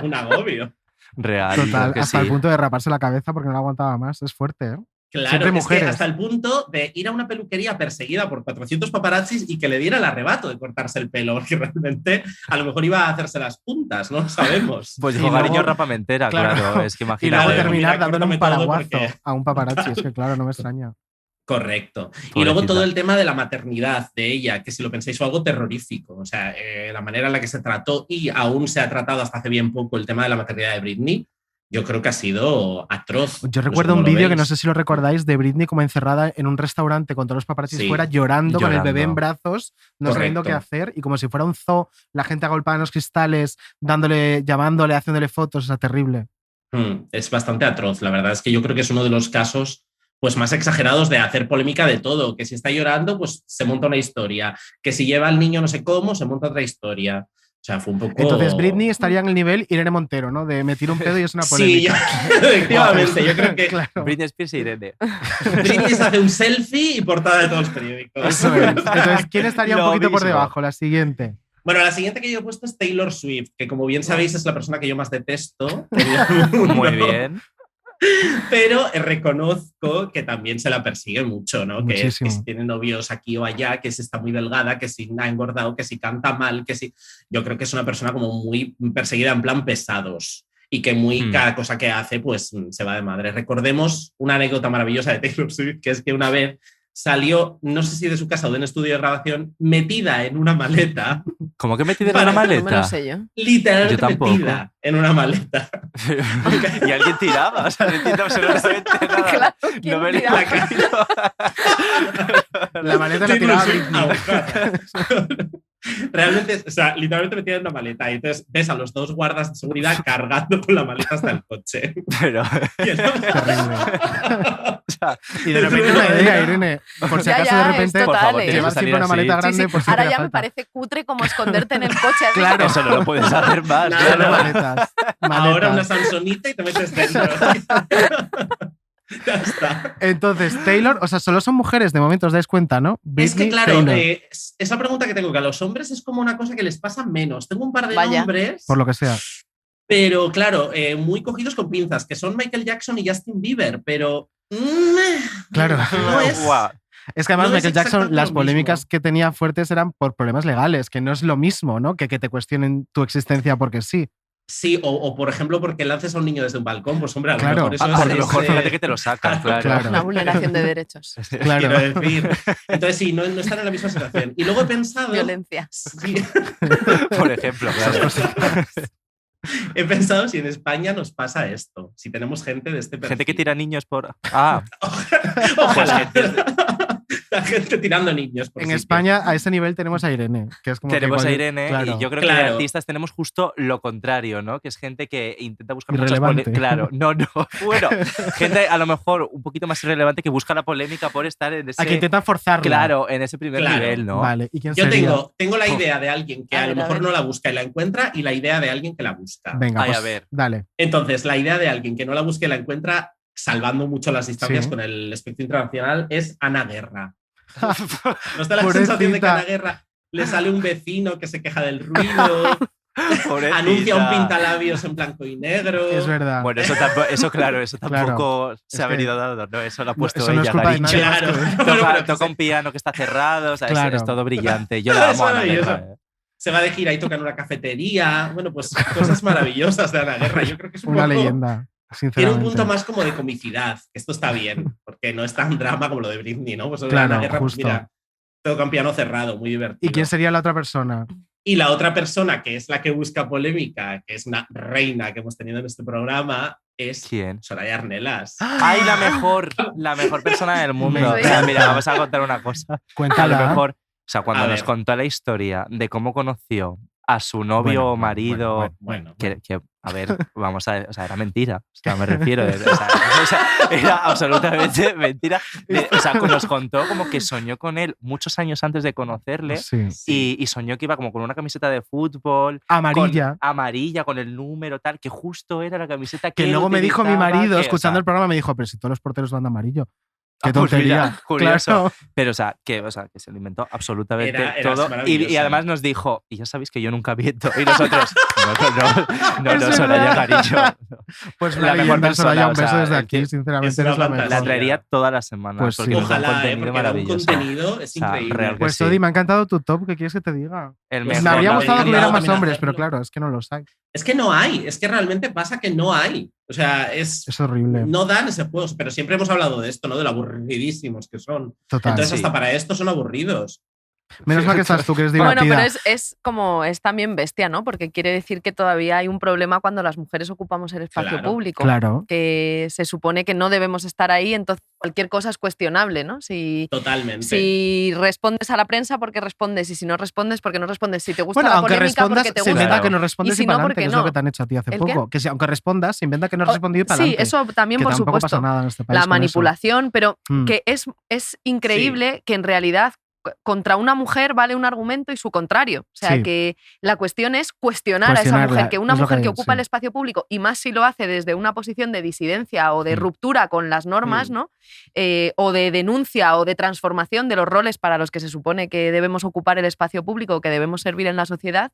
Speaker 11: Un agobio.
Speaker 3: Real.
Speaker 4: Total,
Speaker 3: que
Speaker 4: hasta
Speaker 3: sí.
Speaker 4: el punto de raparse la cabeza porque no la aguantaba más. Es fuerte, ¿eh?
Speaker 11: Claro,
Speaker 4: Siempre
Speaker 11: es que
Speaker 4: mujeres.
Speaker 11: hasta el punto de ir a una peluquería perseguida por 400 paparazzis y que le diera el arrebato de cortarse el pelo, porque realmente a lo mejor iba a hacerse las puntas, no lo sabemos.
Speaker 3: Pues
Speaker 4: Y
Speaker 3: dijo
Speaker 4: luego-
Speaker 3: cariño rapamentera, claro. Es que
Speaker 4: Y
Speaker 3: imagínate.
Speaker 4: luego
Speaker 11: Claro,
Speaker 4: terminar
Speaker 11: mira,
Speaker 4: dándole un
Speaker 11: córtame todo
Speaker 4: paraguazo
Speaker 11: porque-
Speaker 4: a un paparazzi. Es que claro, no me extraña.
Speaker 11: Correcto. Y
Speaker 3: Pobrecita.
Speaker 11: luego todo el tema de la maternidad de ella, que si lo pensáis fue algo terrorífico. O sea, la manera en la que se trató y aún se ha tratado hasta hace bien poco el tema de la maternidad de Britney, yo creo que ha sido atroz.
Speaker 4: Yo
Speaker 11: No sé
Speaker 4: recuerdo
Speaker 11: cómo
Speaker 4: un
Speaker 11: lo
Speaker 4: vídeo que
Speaker 11: veis.
Speaker 4: no sé si lo recordáis de Britney como encerrada en un restaurante con todos los paparazzis
Speaker 11: Sí.
Speaker 4: fuera llorando con el bebé en
Speaker 3: Llorando.
Speaker 4: brazos, no sabiendo qué
Speaker 11: Correcto.
Speaker 4: hacer y como si fuera un zoo, la gente agolpada en los cristales, llamándole, haciéndole fotos, o sea, terrible.
Speaker 11: Es bastante atroz. La verdad es que yo creo que es uno de los casos pues más exagerados de hacer polémica de todo. Que si está llorando, pues se monta una historia. Que si lleva al niño no sé cómo, se monta otra historia. O sea, fue un poco...
Speaker 4: Entonces Britney estaría en el nivel Irene Montero, ¿no? De me tiro un pedo y es una
Speaker 11: Sí,
Speaker 4: polémica.
Speaker 11: efectivamente. Yo creo que
Speaker 4: Claro.
Speaker 3: Britney Spears y Irene.
Speaker 11: Britney se hace un selfie y portada de todos los periódicos.
Speaker 4: Eso es. Entonces, ¿quién estaría un
Speaker 3: Lo
Speaker 4: poquito por
Speaker 3: mismo.
Speaker 4: debajo? La siguiente.
Speaker 11: Bueno, la siguiente que yo he puesto es Taylor Swift, que como bien sabéis es la persona que yo más detesto.
Speaker 3: Muy bien.
Speaker 11: Pero reconozco que también se la persigue mucho, ¿no? Que
Speaker 4: Muchísimo.
Speaker 11: si tiene novios aquí o allá, que si está muy delgada, que si ha engordado, que si canta mal, que si... Yo creo que es una persona como muy perseguida en plan pesados y que cada cosa que hace pues se va de madre. Recordemos una anécdota maravillosa de Taylor Swift, que es que una vez salió, no sé si de su casa o de un estudio de grabación, metida en una maleta,
Speaker 3: ¿Cómo que metida en
Speaker 11: Para-
Speaker 3: una
Speaker 8: No me lo
Speaker 3: maleta?
Speaker 8: sé yo.
Speaker 11: literalmente
Speaker 3: Yo tampoco.
Speaker 11: metida en una maleta.
Speaker 3: Y alguien tiraba, o sea, no entiendo absolutamente nada.
Speaker 8: Claro, ¿quién
Speaker 3: No me lo
Speaker 8: tiraba?
Speaker 3: imagino.
Speaker 4: La maleta la
Speaker 11: Taylor
Speaker 4: tiraba
Speaker 11: Swift
Speaker 4: Britney.
Speaker 11: ahogada. Realmente, o sea, literalmente metida en una maleta y entonces ves a los dos guardas de seguridad cargando con la maleta hasta el coche.
Speaker 3: Pero,
Speaker 11: Y el-
Speaker 4: Terrible.
Speaker 3: o sea,
Speaker 4: Y de repente una idea, Irene. Por si
Speaker 8: Ya,
Speaker 4: acaso
Speaker 8: ya,
Speaker 4: de
Speaker 8: es
Speaker 4: repente
Speaker 8: total,
Speaker 3: por favor,
Speaker 8: ¿eh?
Speaker 3: tienes que
Speaker 4: llevas
Speaker 3: salir
Speaker 4: siempre una
Speaker 3: así.
Speaker 4: maleta
Speaker 8: Sí,
Speaker 4: grande
Speaker 8: sí.
Speaker 4: por si
Speaker 8: Ahora
Speaker 4: te
Speaker 8: ya
Speaker 4: haga
Speaker 8: me
Speaker 4: falta.
Speaker 8: parece cutre como esconderte en el coche. así.
Speaker 4: Claro.
Speaker 3: Eso no lo puedes hacer más.
Speaker 11: Nada,
Speaker 3: claro.
Speaker 4: Maletas.
Speaker 11: Ahora una
Speaker 4: Maletas.
Speaker 11: Samsonita y te metes dentro. Ya está.
Speaker 4: Entonces, Taylor, o sea, solo son mujeres de momento, os dais cuenta, ¿no?
Speaker 11: Es que
Speaker 4: Britney,
Speaker 11: claro,
Speaker 4: Taylor,
Speaker 11: esa pregunta que tengo, que a los hombres es como una cosa que les pasa menos. Tengo un par de
Speaker 8: Vaya.
Speaker 11: nombres,
Speaker 4: por lo que sea.
Speaker 11: pero claro, muy cogidos con pinzas, que son Michael Jackson y Justin Bieber, pero...
Speaker 4: Claro.
Speaker 11: No es...
Speaker 4: Guau. Es que además
Speaker 11: No es
Speaker 4: Michael Jackson,
Speaker 11: exactamente
Speaker 4: las
Speaker 11: lo
Speaker 4: polémicas
Speaker 11: mismo.
Speaker 4: que tenía fuertes eran por problemas legales, que no es lo mismo, ¿no? Que te cuestionen tu existencia porque sí.
Speaker 11: Sí, o por ejemplo, porque lances a un niño desde un balcón, pues hombre, a lo
Speaker 4: Claro.
Speaker 11: mejor eso
Speaker 3: A
Speaker 11: es...
Speaker 3: lo mejor
Speaker 11: es,
Speaker 3: fíjate que te lo sacan, claro.
Speaker 4: Claro.
Speaker 8: Una vulneración de derechos.
Speaker 4: Claro.
Speaker 11: Quiero decir. Entonces sí, no están en la misma situación. Y luego he pensado...
Speaker 8: Violencia.
Speaker 11: Sí,
Speaker 3: Por ejemplo,
Speaker 4: Esas
Speaker 3: claro.
Speaker 4: cositas.
Speaker 11: He pensado si en España nos pasa esto, si tenemos gente de este perfil.
Speaker 3: Gente que tira niños por...
Speaker 11: Ojalá. La gente tirando niños.
Speaker 4: En España, a ese nivel, tenemos a Irene. Que es como
Speaker 3: tenemos
Speaker 4: que
Speaker 3: a Irene, claro. Y yo creo que de artistas tenemos justo lo contrario, ¿no? Que es gente que intenta buscar
Speaker 4: irrelevante.
Speaker 3: Claro, no. Bueno, gente a lo mejor un poquito más irrelevante que busca la polémica por estar en ese...
Speaker 4: A que intentan forzarla.
Speaker 3: Claro, en ese primer nivel, ¿no?
Speaker 4: Vale. ¿Y quién
Speaker 11: yo
Speaker 4: sería?
Speaker 11: tengo la idea de alguien que a lo mejor no la busca y la encuentra, y la idea de alguien que la busca.
Speaker 4: Venga, pues,
Speaker 3: a ver.
Speaker 4: Dale.
Speaker 11: Entonces, la idea de alguien que no la busca y la encuentra, salvando mucho las distancias con el espectro internacional, es Ana Guerra. ¿No está la sensación de que a Ana Guerra le sale un vecino que se queja del ruido? Anuncia un pintalabios en blanco y negro.
Speaker 4: Es verdad.
Speaker 3: Bueno, eso tampoco se ha venido dado, ¿no? Eso lo ha puesto
Speaker 4: eso no
Speaker 3: ella,
Speaker 4: es
Speaker 3: cariño. Toca un piano que está cerrado, o sea, es todo brillante. Yo la amo a Ana Guerra.
Speaker 11: Se va de gira y toca en una cafetería. Bueno, pues cosas maravillosas de Ana Guerra. Yo creo que es
Speaker 4: una leyenda.
Speaker 11: Tiene un punto más como de comicidad, que esto está bien, porque no es tan drama como lo de Britney, ¿no? Pues
Speaker 4: claro,
Speaker 11: Ana Guerra,
Speaker 4: justo.
Speaker 11: Pues mira, toca un piano cerrado, muy divertido.
Speaker 4: ¿Y quién sería la otra persona?
Speaker 11: Y la otra persona, que es la que busca polémica, que es una reina que hemos tenido en este programa, es
Speaker 3: ¿quién?
Speaker 11: Soraya Arnelas.
Speaker 3: ¡Ay, la mejor persona del mundo! Mira, vamos a contar una cosa.
Speaker 4: Cuéntala.
Speaker 3: A lo mejor, o sea, cuando nos contó la historia de cómo conoció a su novio o marido, que, a ver, vamos a ver, o sea, era mentira, o sea, me refiero, era absolutamente mentira. O sea, nos contó como que soñó con él muchos años antes de conocerle y soñó que iba como con una camiseta de fútbol amarilla con el número tal, que justo era la camiseta que
Speaker 4: luego me dijo mi marido, escuchando
Speaker 3: el
Speaker 4: programa, me dijo, pero si todos los porteros van de amarillo. Qué
Speaker 3: pues
Speaker 4: tontería.
Speaker 3: Mira, curioso.
Speaker 4: Claro.
Speaker 3: Pero, o sea, que se lo inventó absolutamente todo. Y además nos dijo, y ya sabéis que yo nunca miento. Y nosotros, no, Soraya, cariño.
Speaker 4: Pues la mejor persona, Soraya, un beso desde aquí, sinceramente.
Speaker 11: Es
Speaker 4: la mejor.
Speaker 3: La traería todas las semanas.
Speaker 4: Pues
Speaker 3: porque
Speaker 11: ojalá,
Speaker 3: es un contenido maravilloso.
Speaker 11: Un contenido es increíble.
Speaker 4: Pues, Sodi, me ha encantado tu top. ¿Qué quieres que te diga?
Speaker 3: Me
Speaker 4: habría gustado que hubiera más hombres, pero claro, es que no los hay.
Speaker 11: Es que no hay, es que realmente pasa que no hay. O sea, es
Speaker 4: horrible.
Speaker 11: No dan ese juego, pero siempre hemos hablado de esto, ¿no? De lo aburridísimos que son.
Speaker 4: Total.
Speaker 11: Entonces, hasta para esto son aburridos.
Speaker 4: Menos mal que estás tú, que eres divertida.
Speaker 8: Bueno, pero es también bestia, ¿no? Porque quiere decir que todavía hay un problema cuando las mujeres ocupamos el espacio público.
Speaker 4: Claro.
Speaker 8: Que se supone que no debemos estar ahí, entonces cualquier cosa es cuestionable, ¿no?
Speaker 11: Totalmente.
Speaker 8: Si respondes a la prensa, porque respondes, y si no respondes, porque no respondes. Si te gusta
Speaker 4: bueno,
Speaker 8: la
Speaker 4: aunque
Speaker 8: polémica,
Speaker 4: respondas,
Speaker 8: porque te
Speaker 4: se
Speaker 8: gusta.
Speaker 4: inventa que no respondes
Speaker 8: y si
Speaker 4: y para
Speaker 8: no,
Speaker 4: adelante,
Speaker 8: porque
Speaker 4: que es lo que te han hecho a ti hace poco. Que si, aunque respondas, se inventa que no has respondido y para adelante.
Speaker 8: Sí, eso también,
Speaker 4: que
Speaker 8: por
Speaker 4: tampoco
Speaker 8: supuesto.
Speaker 4: Pasa nada en este país
Speaker 8: la manipulación, pero que es increíble que en realidad contra una mujer vale un argumento y su contrario. O sea, que la cuestión es cuestionar a esa mujer, que una mujer que ocupa el espacio público, y más si lo hace desde una posición de disidencia o de ruptura con las normas, ¿no? O de denuncia o de transformación de los roles para los que se supone que debemos ocupar el espacio público, que debemos servir en la sociedad,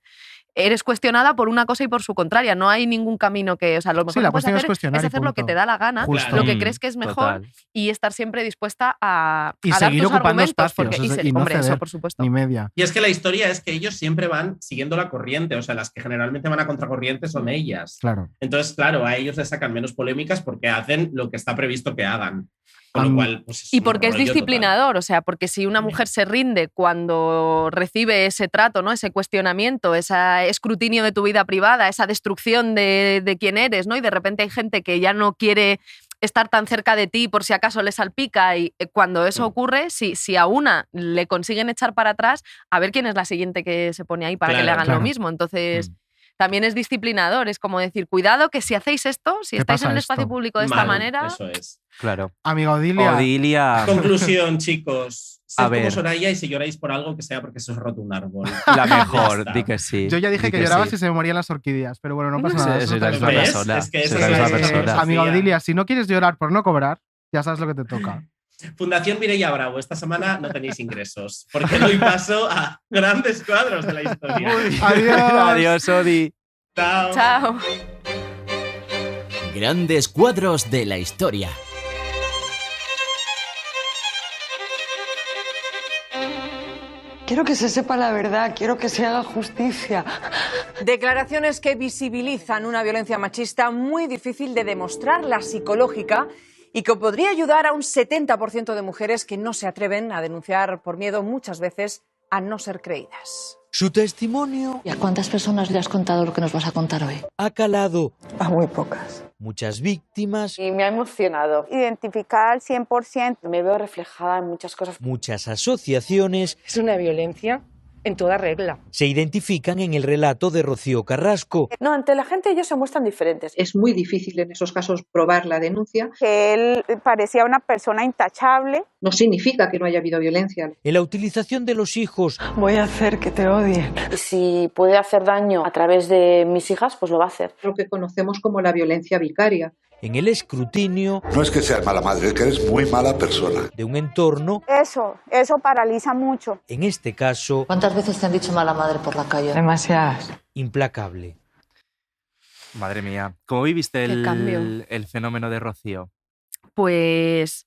Speaker 8: eres cuestionada por una cosa y por su contraria. No hay ningún camino que... O sea, lo mejor que puedes hacer es hacer lo que te da la gana, lo que crees que es mejor, y estar siempre dispuesta a
Speaker 4: y
Speaker 8: dar
Speaker 4: seguir
Speaker 8: tus
Speaker 4: ocupando
Speaker 8: argumentos.
Speaker 4: espacios. No
Speaker 8: Hombre,
Speaker 4: ceder,
Speaker 8: eso por supuesto.
Speaker 4: Ni media.
Speaker 11: Y es que la historia es que ellos siempre van siguiendo la corriente. O sea, las que generalmente van a contracorriente son ellas.
Speaker 4: Claro.
Speaker 11: Entonces, claro, a ellos les sacan menos polémicas porque hacen lo que está previsto que hagan. Con lo cual, pues,
Speaker 8: y porque es disciplinador, total. O sea, porque si una mujer se rinde cuando recibe ese trato, ¿no? Ese cuestionamiento, ese escrutinio de tu vida privada, esa destrucción de quién eres, ¿no? Y de repente hay gente que ya no quiere estar tan cerca de ti por si acaso le salpica, y cuando eso ocurre, si a una le consiguen echar para atrás, a ver quién es la siguiente que se pone ahí para que le hagan lo mismo. Entonces... También es disciplinador, es como decir, cuidado que si hacéis esto, si estáis en el espacio público de esta manera...
Speaker 11: Eso es.
Speaker 3: Claro.
Speaker 4: Amiga Odilia.
Speaker 11: Conclusión, chicos. Sed como Soraya, y si lloráis por algo, que sea porque se os ha roto un árbol.
Speaker 3: La mejor, di que sí.
Speaker 4: Yo ya dije que lloraba si se me morían las orquídeas, pero bueno, no pasa nada.
Speaker 3: Es la misma persona.
Speaker 11: Es la misma persona.
Speaker 4: Amiga Odilia, si no quieres llorar por no cobrar, ya sabes lo que te toca.
Speaker 11: Fundación Mireia Bravo, esta semana no tenéis ingresos, porque doy paso a grandes cuadros de la historia.
Speaker 4: Adiós.
Speaker 3: Adiós, Odi.
Speaker 11: Chao.
Speaker 8: Chao.
Speaker 12: Grandes cuadros de la historia.
Speaker 13: Quiero que se sepa la verdad, quiero que se haga justicia.
Speaker 14: Declaraciones que visibilizan una violencia machista muy difícil de demostrar, la psicológica, y que podría ayudar a un 70% de mujeres que no se atreven a denunciar por miedo muchas veces a no ser creídas.
Speaker 15: Su testimonio...
Speaker 16: ¿Y a cuántas personas le has contado lo que nos vas a contar hoy?
Speaker 15: Ha calado.
Speaker 13: A muy pocas.
Speaker 15: Muchas víctimas.
Speaker 17: Y me ha emocionado. Identificar al 100%. Me veo reflejada en muchas cosas.
Speaker 15: Muchas asociaciones.
Speaker 17: Es una violencia en toda regla.
Speaker 15: Se identifican en el relato de Rocío Carrasco.
Speaker 17: No, ante la gente ellos se muestran diferentes.
Speaker 18: Es muy difícil en esos casos probar la denuncia.
Speaker 17: Que él parecía una persona intachable.
Speaker 18: No significa que no haya habido violencia.
Speaker 15: En la utilización de los hijos.
Speaker 13: Voy a hacer que te odien.
Speaker 17: Y si puede hacer daño a través de mis hijas, pues lo va a hacer.
Speaker 18: Lo que conocemos como la violencia vicaria.
Speaker 15: En el escrutinio...
Speaker 19: No es que seas mala madre, es que eres muy mala persona.
Speaker 15: De un entorno...
Speaker 17: Eso paraliza mucho.
Speaker 15: En este caso...
Speaker 16: ¿Cuántas veces te han dicho mala madre por la calle?
Speaker 13: Demasiadas.
Speaker 15: Implacable.
Speaker 3: Madre mía. ¿Cómo viviste el fenómeno de Rocío?
Speaker 8: Pues...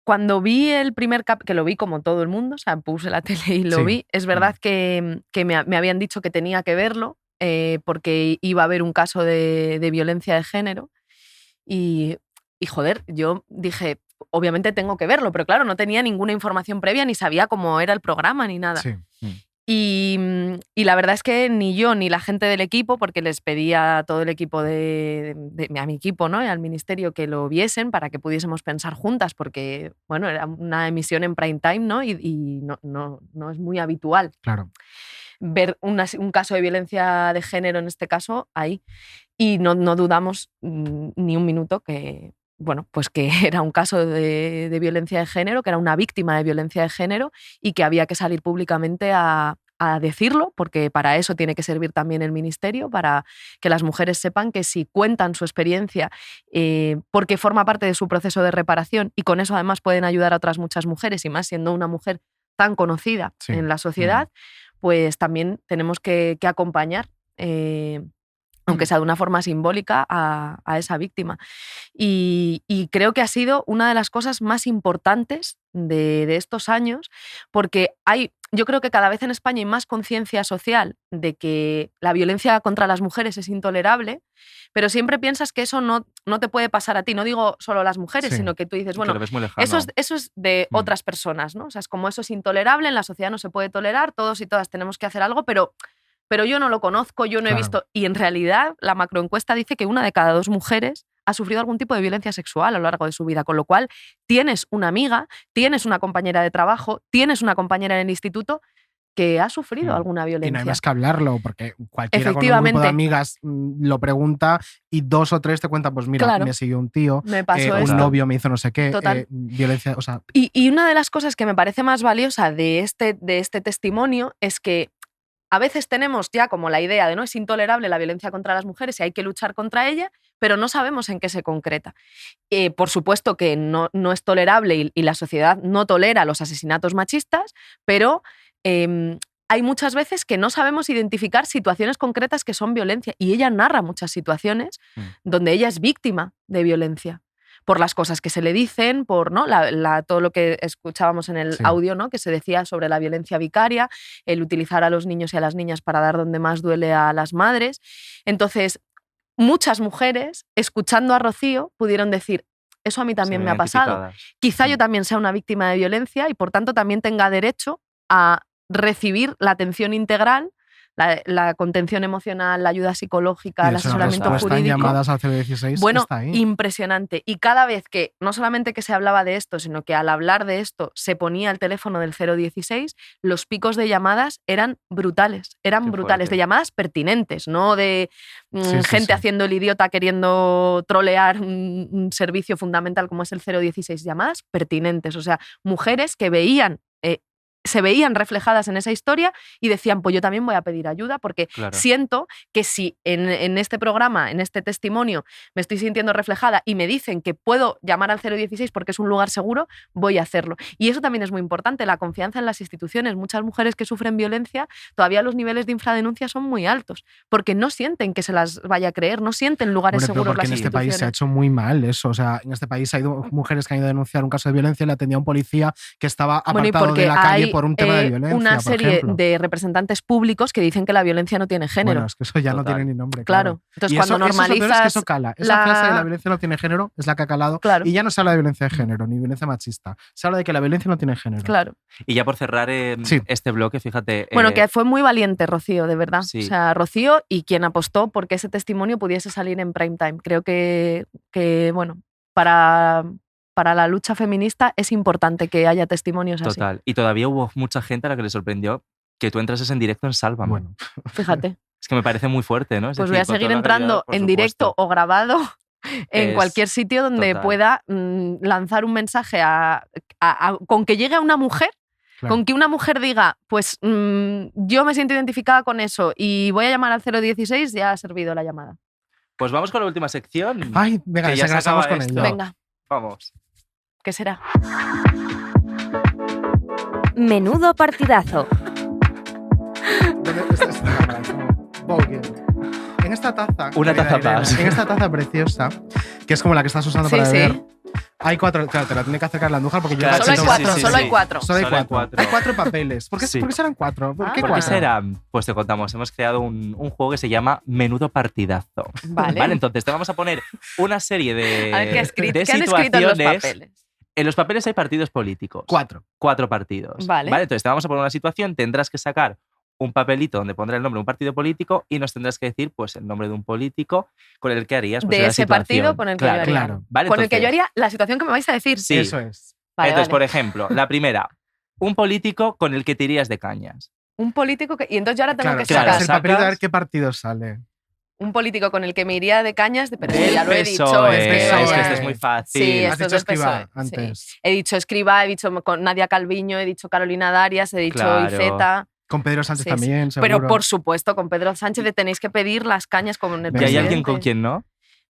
Speaker 8: cuando vi el primer que lo vi como todo el mundo, o sea, puse la tele y lo vi, es verdad que me habían dicho que tenía que verlo, porque iba a haber un caso de violencia de género y joder, yo dije, obviamente tengo que verlo, pero claro, no tenía ninguna información previa, ni sabía cómo era el programa, ni nada.
Speaker 4: Sí.
Speaker 8: Y la verdad es que ni yo ni la gente del equipo, porque les pedía a todo el equipo a mi equipo, ¿no?, y al ministerio que lo viesen para que pudiésemos pensar juntas, porque bueno, era una emisión en prime time, ¿no? Y no es muy habitual.
Speaker 4: Claro.
Speaker 8: Ver un caso de violencia de género en este caso ahí. Y no dudamos ni un minuto que, bueno, pues que era un caso de violencia de género, que era una víctima de violencia de género y que había que salir públicamente a decirlo, porque para eso tiene que servir también el ministerio, para que las mujeres sepan que si cuentan su experiencia, porque forma parte de su proceso de reparación y con eso además pueden ayudar a otras muchas mujeres, y más siendo una mujer tan conocida en la sociedad, pues también tenemos que acompañar, aunque sea de una forma simbólica, a esa víctima. Y creo que ha sido una de las cosas más importantes de estos años, porque yo creo que cada vez en España hay más conciencia social de que la violencia contra las mujeres es intolerable, pero siempre piensas que eso no te puede pasar a ti. No digo solo a las mujeres, sino que tú dices, bueno, eso es de otras personas, ¿no? O sea, es como eso es intolerable, en la sociedad no se puede tolerar, todos y todas tenemos que hacer algo, pero yo no lo conozco, yo no he visto. Y en realidad la macroencuesta dice que 1 de cada 2 mujeres ha sufrido algún tipo de violencia sexual a lo largo de su vida, con lo cual tienes una amiga, tienes una compañera de trabajo, tienes una compañera en el instituto que ha sufrido alguna violencia.
Speaker 4: Y no hay más que hablarlo, porque cualquiera con un grupo de amigas lo pregunta y 2 o 3 te cuentan, pues mira, me siguió un tío,
Speaker 8: me pasó
Speaker 4: un novio me hizo no sé qué, violencia, o sea...
Speaker 8: Y una de las cosas que me parece más valiosa de este testimonio es que a veces tenemos ya como la idea de no es intolerable la violencia contra las mujeres y hay que luchar contra ella, pero no sabemos en qué se concreta. Por supuesto que no es tolerable y la sociedad no tolera los asesinatos machistas, pero hay muchas veces que no sabemos identificar situaciones concretas que son violencia, y ella narra muchas situaciones donde ella es víctima de violencia. Por las cosas que se le dicen, por ¿no? todo lo que escuchábamos en el audio, ¿no? Que se decía sobre la violencia vicaria, el utilizar a los niños y a las niñas para dar donde más duele a las madres. Entonces, muchas mujeres, escuchando a Rocío, pudieron decir, eso a mí también me ha pasado. Quizá yo también sea una víctima de violencia y por tanto también tenga derecho a recibir la atención integral, la contención emocional, la ayuda psicológica, el asesoramiento jurídico.
Speaker 4: Están llamadas al 016,
Speaker 8: bueno,
Speaker 4: está ahí.
Speaker 8: Impresionante. Y cada vez que, no solamente que se hablaba de esto, sino que al hablar de esto se ponía el teléfono del 016, los picos de llamadas eran brutales. Eran brutales, de llamadas pertinentes, no de gente haciendo el idiota queriendo trolear un servicio fundamental como es el 016. Llamadas pertinentes, o sea, mujeres que se veían reflejadas en esa historia y decían, pues yo también voy a pedir ayuda porque siento que si en este programa, en este testimonio, me estoy sintiendo reflejada y me dicen que puedo llamar al 016 porque es un lugar seguro, voy a hacerlo. Y eso también es muy importante, la confianza en las instituciones. Muchas mujeres que sufren violencia, todavía los niveles de infradenuncia son muy altos porque no sienten que se las vaya a creer, no sienten lugares seguros las instituciones.
Speaker 4: En este país se ha hecho muy mal eso. O sea, en este país hay mujeres que han ido a denunciar un caso de violencia y la atendía un policía que estaba apartado de la calle por un tema de violencia,
Speaker 8: una
Speaker 4: por
Speaker 8: serie
Speaker 4: ejemplo.
Speaker 8: de representantes públicos que dicen que la violencia no tiene género.
Speaker 4: Bueno, es que eso ya no tiene ni nombre.
Speaker 8: Claro. Entonces,
Speaker 4: y
Speaker 8: cuando
Speaker 4: eso,
Speaker 8: normalizas.
Speaker 4: Eso es lo peor, es que eso cala. Esa frase de la violencia no tiene género es la que ha calado.
Speaker 8: Claro.
Speaker 4: Y ya no se habla de violencia de género ni violencia machista. Se habla de que la violencia no tiene género.
Speaker 8: Claro.
Speaker 3: Y ya por cerrar este bloque, fíjate.
Speaker 8: Bueno, que fue muy valiente Rocío, de verdad.
Speaker 3: Sí.
Speaker 8: O sea, Rocío y quien apostó porque ese testimonio pudiese salir en prime time. Creo que bueno, para la lucha feminista es importante que haya testimonios así.
Speaker 3: Total. Y todavía hubo mucha gente a la que le sorprendió que tú entrases en directo en Sálvame.
Speaker 4: Bueno.
Speaker 8: Fíjate.
Speaker 3: Es que me parece muy fuerte, ¿no? Es
Speaker 8: Pues
Speaker 3: decir,
Speaker 8: voy a
Speaker 3: con
Speaker 8: seguir
Speaker 3: toda la
Speaker 8: entrando
Speaker 3: realidad, por
Speaker 8: en
Speaker 3: supuesto.
Speaker 8: directo o grabado en cualquier sitio donde
Speaker 3: total.
Speaker 8: pueda lanzar un mensaje con que llegue a una mujer.
Speaker 4: Claro.
Speaker 8: Con que una mujer diga, pues yo me siento identificada con eso y voy a llamar al 016, ya ha servido la llamada.
Speaker 3: Pues vamos con la última sección.
Speaker 4: Ay, venga,
Speaker 3: que ya
Speaker 4: engrasamos
Speaker 3: se acaba
Speaker 4: con
Speaker 3: esto.
Speaker 4: ello.
Speaker 8: Venga.
Speaker 3: Vamos.
Speaker 8: ¿Qué será?
Speaker 10: Menudo partidazo.
Speaker 4: En esta taza.
Speaker 3: Una
Speaker 4: querida
Speaker 3: taza
Speaker 4: Irene,
Speaker 3: más.
Speaker 4: En esta taza preciosa, que es como la que estás usando
Speaker 8: Sí,
Speaker 4: para
Speaker 8: sí.
Speaker 4: beber. Hay 4, claro, te la tiene que acercar la Andújar porque
Speaker 3: Claro,
Speaker 4: yo
Speaker 8: Solo hay
Speaker 3: sí,
Speaker 8: cuatro,
Speaker 3: sí,
Speaker 8: solo
Speaker 3: sí.
Speaker 8: hay cuatro.
Speaker 4: Solo hay
Speaker 3: Solo hay
Speaker 4: 4.
Speaker 3: cuatro.
Speaker 4: Hay 4 papeles. ¿Por qué,
Speaker 3: Sí.
Speaker 4: ¿por qué serán 4? ¿Por qué
Speaker 3: ¿Por
Speaker 4: 4?
Speaker 3: qué serán? Pues te contamos, hemos creado un juego que se llama Menudo Partidazo.
Speaker 8: Vale.
Speaker 3: Entonces te vamos a poner una serie de,
Speaker 8: A ver, ¿qué
Speaker 3: de
Speaker 8: han escrito en los
Speaker 3: situaciones.
Speaker 8: papeles?
Speaker 3: En los papeles hay partidos políticos.
Speaker 4: 4.
Speaker 3: 4 partidos.
Speaker 8: Vale.
Speaker 3: Entonces te vamos a poner una situación, tendrás que sacar un papelito donde pondrá el nombre de un partido político y nos tendrás que decir pues el nombre de un político con el que harías pues,
Speaker 8: De
Speaker 3: la
Speaker 8: ese
Speaker 3: situación.
Speaker 8: partido con el que yo haría.
Speaker 4: Claro.
Speaker 3: Vale,
Speaker 8: Con el que yo
Speaker 3: entonces,
Speaker 8: haría la situación que me vais a decir.
Speaker 3: Sí.
Speaker 4: Eso es.
Speaker 8: Vale,
Speaker 3: entonces,
Speaker 8: vale.
Speaker 3: por ejemplo, la primera, un político con el que te irías de cañas.
Speaker 8: Un político que. Y entonces yo ahora tengo
Speaker 4: Claro,
Speaker 8: que
Speaker 3: claro,
Speaker 8: sacar
Speaker 4: es el papelito a ver
Speaker 3: sacas-
Speaker 4: qué partido sale.
Speaker 8: un político con el que me iría de cañas, pero
Speaker 3: Del
Speaker 8: ya lo he dicho.
Speaker 3: PSOE,
Speaker 8: Es que
Speaker 3: es
Speaker 8: vaya-
Speaker 3: que este es muy fácil.
Speaker 8: Sí,
Speaker 4: Has
Speaker 8: esto es
Speaker 4: dicho
Speaker 8: del
Speaker 4: Escrivá
Speaker 8: PSOE,
Speaker 4: antes.
Speaker 8: sí. He dicho Escrivá, he dicho con Nadia Calviño, he dicho Carolina Darias, he dicho
Speaker 3: Claro.
Speaker 8: Iceta.
Speaker 4: Con Pedro Sánchez
Speaker 8: Sí,
Speaker 4: también, seguro.
Speaker 8: Pero por supuesto, con Pedro Sánchez le tenéis que pedir las cañas con el
Speaker 3: ¿Y hay
Speaker 8: presidente.
Speaker 3: alguien con quien no?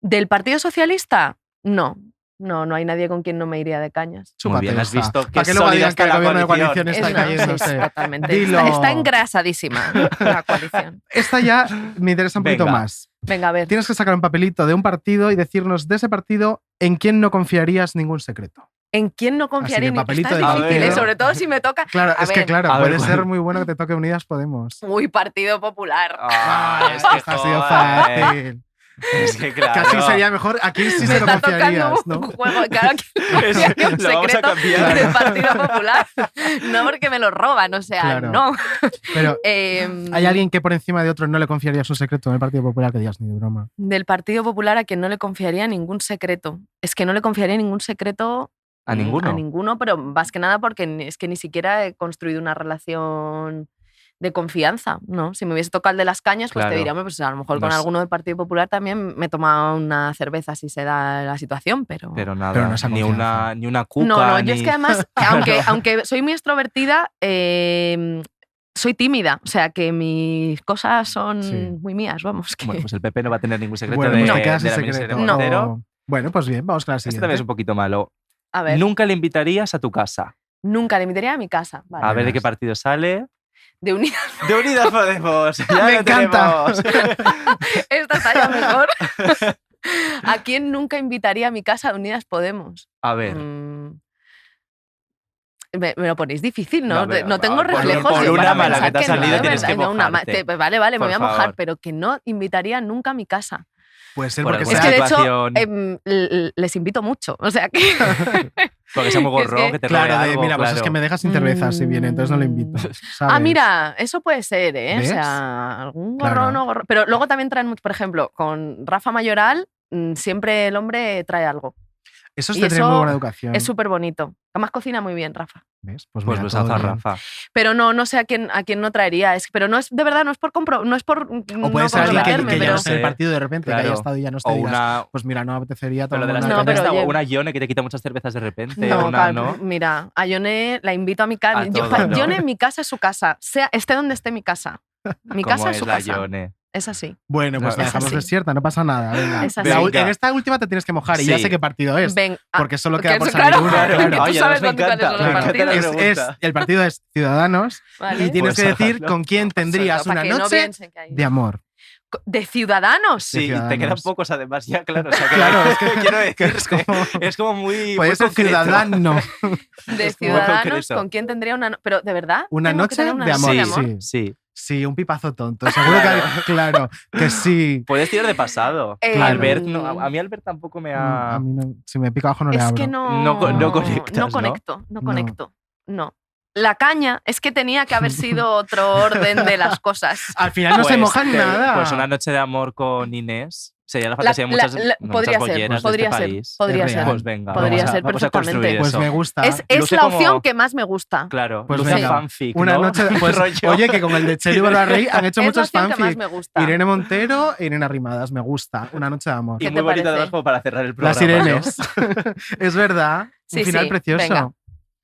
Speaker 8: ¿Del Partido Socialista? No. No hay nadie con quien no me iría de cañas.
Speaker 3: Muy bien, has
Speaker 4: Súpate
Speaker 3: visto
Speaker 4: esa.
Speaker 3: que
Speaker 4: Para que luego
Speaker 3: sólida
Speaker 4: digan
Speaker 3: está
Speaker 4: que el
Speaker 3: la
Speaker 4: gobierno de
Speaker 3: coalición.
Speaker 4: coalición está
Speaker 8: Es-
Speaker 4: cayéndose.
Speaker 8: Totalmente.
Speaker 4: Dilo.
Speaker 8: Está engrasadísima la coalición.
Speaker 4: Esta ya me interesa un poquito
Speaker 3: Venga.
Speaker 4: más.
Speaker 8: Venga, a ver.
Speaker 4: Tienes que sacar un papelito de un partido y decirnos de ese partido en quién no confiarías ningún secreto.
Speaker 8: ¿En quién no confiaría?
Speaker 4: Así que
Speaker 8: Ni que
Speaker 4: papelito
Speaker 8: está
Speaker 4: de
Speaker 8: difícil,
Speaker 3: papel.
Speaker 8: sobre todo si me toca.
Speaker 4: Claro,
Speaker 8: A
Speaker 4: es que
Speaker 8: ver.
Speaker 4: claro,
Speaker 3: A ver,
Speaker 4: puede
Speaker 3: ¿cuál?
Speaker 4: ser muy bueno que te toque Unidas Podemos.
Speaker 8: Uy, Partido Popular.
Speaker 3: Ah, es
Speaker 4: Esta
Speaker 3: que
Speaker 4: ha sido
Speaker 3: joder.
Speaker 4: fácil.
Speaker 3: Es que claro.
Speaker 4: Casi sería mejor. ¿A quién sí
Speaker 8: Me
Speaker 4: se lo
Speaker 8: está tocando
Speaker 4: confiarías? ¿no?
Speaker 8: un juego. Claro, que confiaría un
Speaker 3: Lo vamos a
Speaker 8: secreto
Speaker 3: cambiar.
Speaker 8: del Partido Popular. No porque me lo roban, o sea,
Speaker 4: Claro.
Speaker 8: no.
Speaker 4: Pero
Speaker 8: Em,
Speaker 4: ¿hay alguien que por encima de otro no le confiarías un secreto en el Partido Popular que digas ni de broma?
Speaker 8: Del Partido Popular a quien no le confiaría ningún secreto. Es que no le confiaría ningún secreto
Speaker 3: ¿A ninguno?
Speaker 8: a ninguno, pero más que nada porque es que ni siquiera he construido una relación de confianza, ¿no? Si me hubiese tocado el de las cañas, pues
Speaker 3: Claro.
Speaker 8: te diría, "Hombre, pues a lo mejor
Speaker 3: No
Speaker 8: con
Speaker 3: es-
Speaker 8: alguno del Partido Popular también me toma una cerveza si se da la situación, pero...
Speaker 3: Pero nada,
Speaker 4: Pero no esa
Speaker 3: ni
Speaker 4: confianza.
Speaker 3: una cuca.
Speaker 8: No, yo
Speaker 3: ni-
Speaker 8: es que además, aunque soy muy extrovertida, soy tímida, o sea que mis cosas son
Speaker 4: Sí.
Speaker 8: muy mías, vamos. Que...
Speaker 3: Bueno, pues el PP no va a tener ningún secreto
Speaker 4: Bueno,
Speaker 3: de,
Speaker 4: pues te quedas
Speaker 3: de
Speaker 4: en
Speaker 3: la ministra
Speaker 4: secreto.
Speaker 3: de Montero.
Speaker 4: No. Bueno, pues bien, vamos con la
Speaker 3: Este
Speaker 4: siguiente.
Speaker 3: también es un poquito malo.
Speaker 8: A ver,
Speaker 3: Nunca le invitarías a tu casa.
Speaker 8: nunca le invitaría a mi casa. Vale.
Speaker 3: A ver de qué
Speaker 4: verás.
Speaker 3: partido sale.
Speaker 8: De unidad.
Speaker 3: De Unidas Podemos. Ya
Speaker 4: Me
Speaker 3: lo
Speaker 4: encanta.
Speaker 3: tenemos.
Speaker 8: Esta está ya mejor. ¿A quién nunca invitaría a mi casa de Unidas Podemos?
Speaker 3: A ver.
Speaker 8: Me lo ponéis difícil, ¿no?
Speaker 3: No, pero,
Speaker 8: No tengo
Speaker 3: por
Speaker 8: reflejos.
Speaker 3: por
Speaker 8: yo
Speaker 3: una
Speaker 8: para
Speaker 3: mala
Speaker 8: pensar
Speaker 3: que te ha
Speaker 8: no,
Speaker 3: salido
Speaker 8: de
Speaker 3: tienes
Speaker 8: verdad,
Speaker 3: que
Speaker 8: no,
Speaker 3: mojarte.
Speaker 8: Vale, me
Speaker 3: Por
Speaker 8: voy a mojar,
Speaker 3: favor.
Speaker 8: pero que no invitaría nunca a mi casa.
Speaker 4: Puede ser
Speaker 3: Por
Speaker 4: porque
Speaker 3: alguna
Speaker 8: Es que de hecho
Speaker 3: situación.
Speaker 8: les invito mucho. O sea que.
Speaker 3: Porque sea muy
Speaker 8: Es
Speaker 3: gorro,
Speaker 8: que-
Speaker 3: que te
Speaker 4: Claro,
Speaker 3: robe
Speaker 4: de,
Speaker 3: algo,
Speaker 4: mira, pues es
Speaker 3: claro.
Speaker 4: que me dejas sin cerveza si viene, entonces no lo invito. ¿sabes?
Speaker 8: Ah, mira, eso puede ser, ¿eh?
Speaker 4: ¿Ves?
Speaker 8: O sea, algún
Speaker 4: Claro.
Speaker 8: gorrón o gorrón. Pero luego también traen mucho, por ejemplo, con Rafa Mayoral, siempre el hombre trae algo.
Speaker 4: Eso es
Speaker 8: y
Speaker 4: tener
Speaker 8: eso
Speaker 4: muy buena educación.
Speaker 8: Es súper bonito. Además cocina muy bien, Rafa.
Speaker 4: ¿Ves?
Speaker 3: Pues
Speaker 4: mira,
Speaker 3: besazo
Speaker 4: todo
Speaker 3: a
Speaker 4: bien.
Speaker 3: Rafa.
Speaker 8: Pero no sé a quién no traería. Pero no es de verdad, no es por no es por
Speaker 4: O
Speaker 8: no
Speaker 4: puede ser alguien
Speaker 8: comprometerme,
Speaker 4: que ya
Speaker 8: pero
Speaker 4: no esté en el
Speaker 3: sé.
Speaker 4: partido de repente, que haya
Speaker 3: Claro.
Speaker 4: estado y ya no esté.
Speaker 3: O
Speaker 4: Dirás,
Speaker 3: una-
Speaker 4: pues mira, no me apetecería
Speaker 3: Pero
Speaker 4: tomar
Speaker 3: de las
Speaker 8: No,
Speaker 3: cervezas,
Speaker 8: pero oye.
Speaker 3: una Ione que te quita muchas cervezas de repente.
Speaker 8: No,
Speaker 3: una,
Speaker 8: claro,
Speaker 3: ¿no?
Speaker 8: mira, a Yone la invito a mi casa.
Speaker 3: A todo, ¿no?
Speaker 8: Yone, mi casa es su casa. Esté donde esté mi casa. Mi
Speaker 3: ¿Cómo
Speaker 8: casa es su
Speaker 3: la
Speaker 8: casa.
Speaker 3: Ione?
Speaker 8: Es así.
Speaker 4: Bueno, pues
Speaker 3: No,
Speaker 4: la
Speaker 8: es
Speaker 4: dejamos
Speaker 8: así.
Speaker 4: desierta, no pasa nada. Venga.
Speaker 8: Es así.
Speaker 4: En esta última te tienes que mojar y
Speaker 3: Sí.
Speaker 4: ya sé qué partido es.
Speaker 8: Ven,
Speaker 4: porque solo queda
Speaker 8: que
Speaker 4: por
Speaker 8: eso,
Speaker 4: salir
Speaker 8: claro,
Speaker 4: una.
Speaker 8: claro,
Speaker 4: claro.
Speaker 8: que tú
Speaker 3: Oye,
Speaker 8: sabes
Speaker 3: me
Speaker 8: cuáles son
Speaker 3: encanta,
Speaker 8: los
Speaker 3: me encanta
Speaker 8: partidos.
Speaker 3: la
Speaker 4: Es,
Speaker 3: pregunta.
Speaker 4: el partido es Ciudadanos
Speaker 8: Vale.
Speaker 4: y tienes
Speaker 3: Pues
Speaker 4: que decir
Speaker 3: hágalo.
Speaker 4: con quién tendrías
Speaker 8: Para
Speaker 4: una
Speaker 8: que no
Speaker 4: noche
Speaker 8: piensen que hay-
Speaker 4: de amor.
Speaker 8: De Ciudadanos.
Speaker 3: Sí,
Speaker 4: Ciudadanos.
Speaker 3: te quedan pocos además ya, claro. O sea, que
Speaker 4: Claro, es que
Speaker 3: quiero decir,
Speaker 4: que es como-
Speaker 3: muy.
Speaker 4: Puede
Speaker 3: muy
Speaker 4: ser
Speaker 3: concreto.
Speaker 4: ciudadano.
Speaker 8: De
Speaker 3: Es muy
Speaker 8: Ciudadanos,
Speaker 3: concreto.
Speaker 8: ¿con quién tendría una... Pero, ¿de verdad?
Speaker 4: Una
Speaker 8: ¿Tengo que
Speaker 4: noche
Speaker 8: tener una
Speaker 4: de
Speaker 8: noche
Speaker 4: amor.
Speaker 8: de amor?
Speaker 4: Sí.
Speaker 3: Sí.
Speaker 4: Sí, un pipazo tonto. Seguro claro, que sí.
Speaker 3: Puedes tirar de pasado. Albert, no, a mí Albert tampoco me ha.
Speaker 4: A mí no, si me pica abajo no le
Speaker 8: Es
Speaker 4: abro.
Speaker 8: que no...
Speaker 3: No conectas,
Speaker 8: No
Speaker 3: ¿no?
Speaker 8: conecto, no
Speaker 4: No.
Speaker 8: conecto. No. La caña, es que tenía que haber sido otro orden de las cosas.
Speaker 4: Al final no se mojan nada.
Speaker 3: Pues una noche de amor con Inés sería la fantasía de muchas,
Speaker 8: podría
Speaker 3: muchas
Speaker 8: ser,
Speaker 3: bolleras
Speaker 8: podría
Speaker 3: de este
Speaker 8: ser,
Speaker 3: país.
Speaker 8: podría
Speaker 4: Es
Speaker 8: ser.
Speaker 3: Pues venga,
Speaker 8: Podría
Speaker 3: vamos a,
Speaker 8: ser
Speaker 3: vamos a construir
Speaker 8: perfectamente.
Speaker 4: Pues
Speaker 3: eso.
Speaker 4: me gusta.
Speaker 8: Es
Speaker 3: Luce
Speaker 8: la
Speaker 3: como-
Speaker 8: opción que más me gusta.
Speaker 3: Claro,
Speaker 4: Pues
Speaker 3: luce
Speaker 4: venga,
Speaker 3: fanfic,
Speaker 4: una
Speaker 3: ¿no?
Speaker 4: noche de, pues,
Speaker 3: Rollo.
Speaker 4: oye, que con el de Chelo y Barbarrey han hecho
Speaker 8: Es la
Speaker 4: muchos
Speaker 8: opción que más
Speaker 4: fanfics.
Speaker 8: me gusta.
Speaker 4: Irene Montero e Irene Arrimadas, me gusta. Una noche de amor.
Speaker 3: Y
Speaker 8: ¿Qué
Speaker 3: muy
Speaker 8: te
Speaker 3: bonito
Speaker 8: parece?
Speaker 3: además como para cerrar el programa.
Speaker 4: Las Irenes. Es verdad.
Speaker 8: Sí,
Speaker 4: un final
Speaker 8: sí,
Speaker 4: precioso.
Speaker 8: venga.
Speaker 3: ¿no?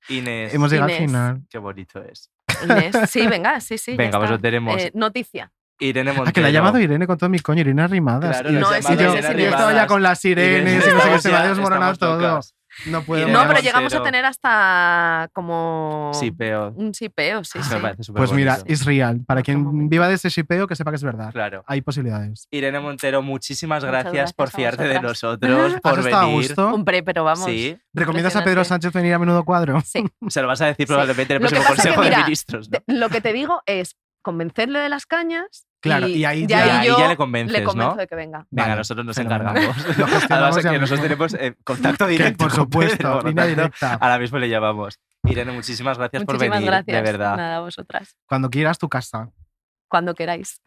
Speaker 3: Inés.
Speaker 4: Hemos llegado al
Speaker 8: Inés.
Speaker 4: final.
Speaker 3: Qué bonito es.
Speaker 8: Inés, sí, venga, sí, sí. ya
Speaker 3: Venga, pues
Speaker 8: está.
Speaker 3: lo tenemos.
Speaker 8: Noticia.
Speaker 3: Irene Montero.
Speaker 4: Ah, que la ha llamado Irene con todo mi coño, Irene Arrimadas.
Speaker 3: Claro,
Speaker 4: y
Speaker 3: la
Speaker 8: No,
Speaker 3: has
Speaker 8: es
Speaker 3: llamado
Speaker 8: Inés,
Speaker 3: Irene
Speaker 8: es
Speaker 4: yo
Speaker 8: Inés.
Speaker 4: estaba ya con las Irenes y no sé qué, se me ha desmoronado
Speaker 3: estamos
Speaker 4: todo.
Speaker 3: locas.
Speaker 4: No puedo.
Speaker 3: Irene
Speaker 8: No, pero
Speaker 3: Montero.
Speaker 8: llegamos a tener hasta como...
Speaker 3: Sí, peor.
Speaker 8: Un sipeo, sí, sí.
Speaker 3: Me parece súper
Speaker 4: Pues mira,
Speaker 3: bonito.
Speaker 4: es real. Para quien
Speaker 8: momento.
Speaker 4: viva de ese shipeo, que sepa que es verdad.
Speaker 3: Claro.
Speaker 4: Hay posibilidades.
Speaker 3: Irene Montero, muchísimas
Speaker 8: Muchas
Speaker 3: gracias por
Speaker 8: gracias a
Speaker 3: fiarte de
Speaker 8: vosotras.
Speaker 3: nosotros, por
Speaker 4: ¿Has estado a
Speaker 3: venir.
Speaker 4: gusto?
Speaker 8: Hombre, pero vamos.
Speaker 3: Sí,
Speaker 4: ¿Recomiendas a Pedro
Speaker 8: impresionante.
Speaker 4: Sánchez venir a Menudo Cuadro?
Speaker 8: Sí.
Speaker 3: se lo vas a decir probablemente en el
Speaker 8: Lo que
Speaker 3: próximo
Speaker 8: pasa que,
Speaker 3: Consejo de
Speaker 8: mira,
Speaker 3: Ministros, ¿no?
Speaker 8: Lo que te digo es convencerle de las cañas.
Speaker 4: Claro, y ahí
Speaker 8: ya,
Speaker 4: ya-
Speaker 3: ahí
Speaker 8: yo
Speaker 3: ya le convences,
Speaker 8: convenzo
Speaker 3: ¿no?
Speaker 8: de que venga.
Speaker 3: Venga,
Speaker 4: Vale,
Speaker 3: nosotros nos
Speaker 4: fenomenal.
Speaker 3: encargamos.
Speaker 4: Lo gestionamos
Speaker 3: Además,
Speaker 4: ya
Speaker 3: que nosotros
Speaker 4: mismo.
Speaker 3: tenemos contacto
Speaker 4: Que,
Speaker 3: directo.
Speaker 4: por
Speaker 3: con
Speaker 4: supuesto,
Speaker 3: Pedro, por lo
Speaker 4: línea
Speaker 3: tanto,
Speaker 4: directa.
Speaker 3: ahora mismo le llamamos. Irene, muchísimas gracias por
Speaker 8: Muchísimas
Speaker 3: venir,
Speaker 8: gracias.
Speaker 3: de verdad.
Speaker 8: Nada, a vosotras.
Speaker 4: Cuando quieras tu casa.
Speaker 8: Cuando queráis.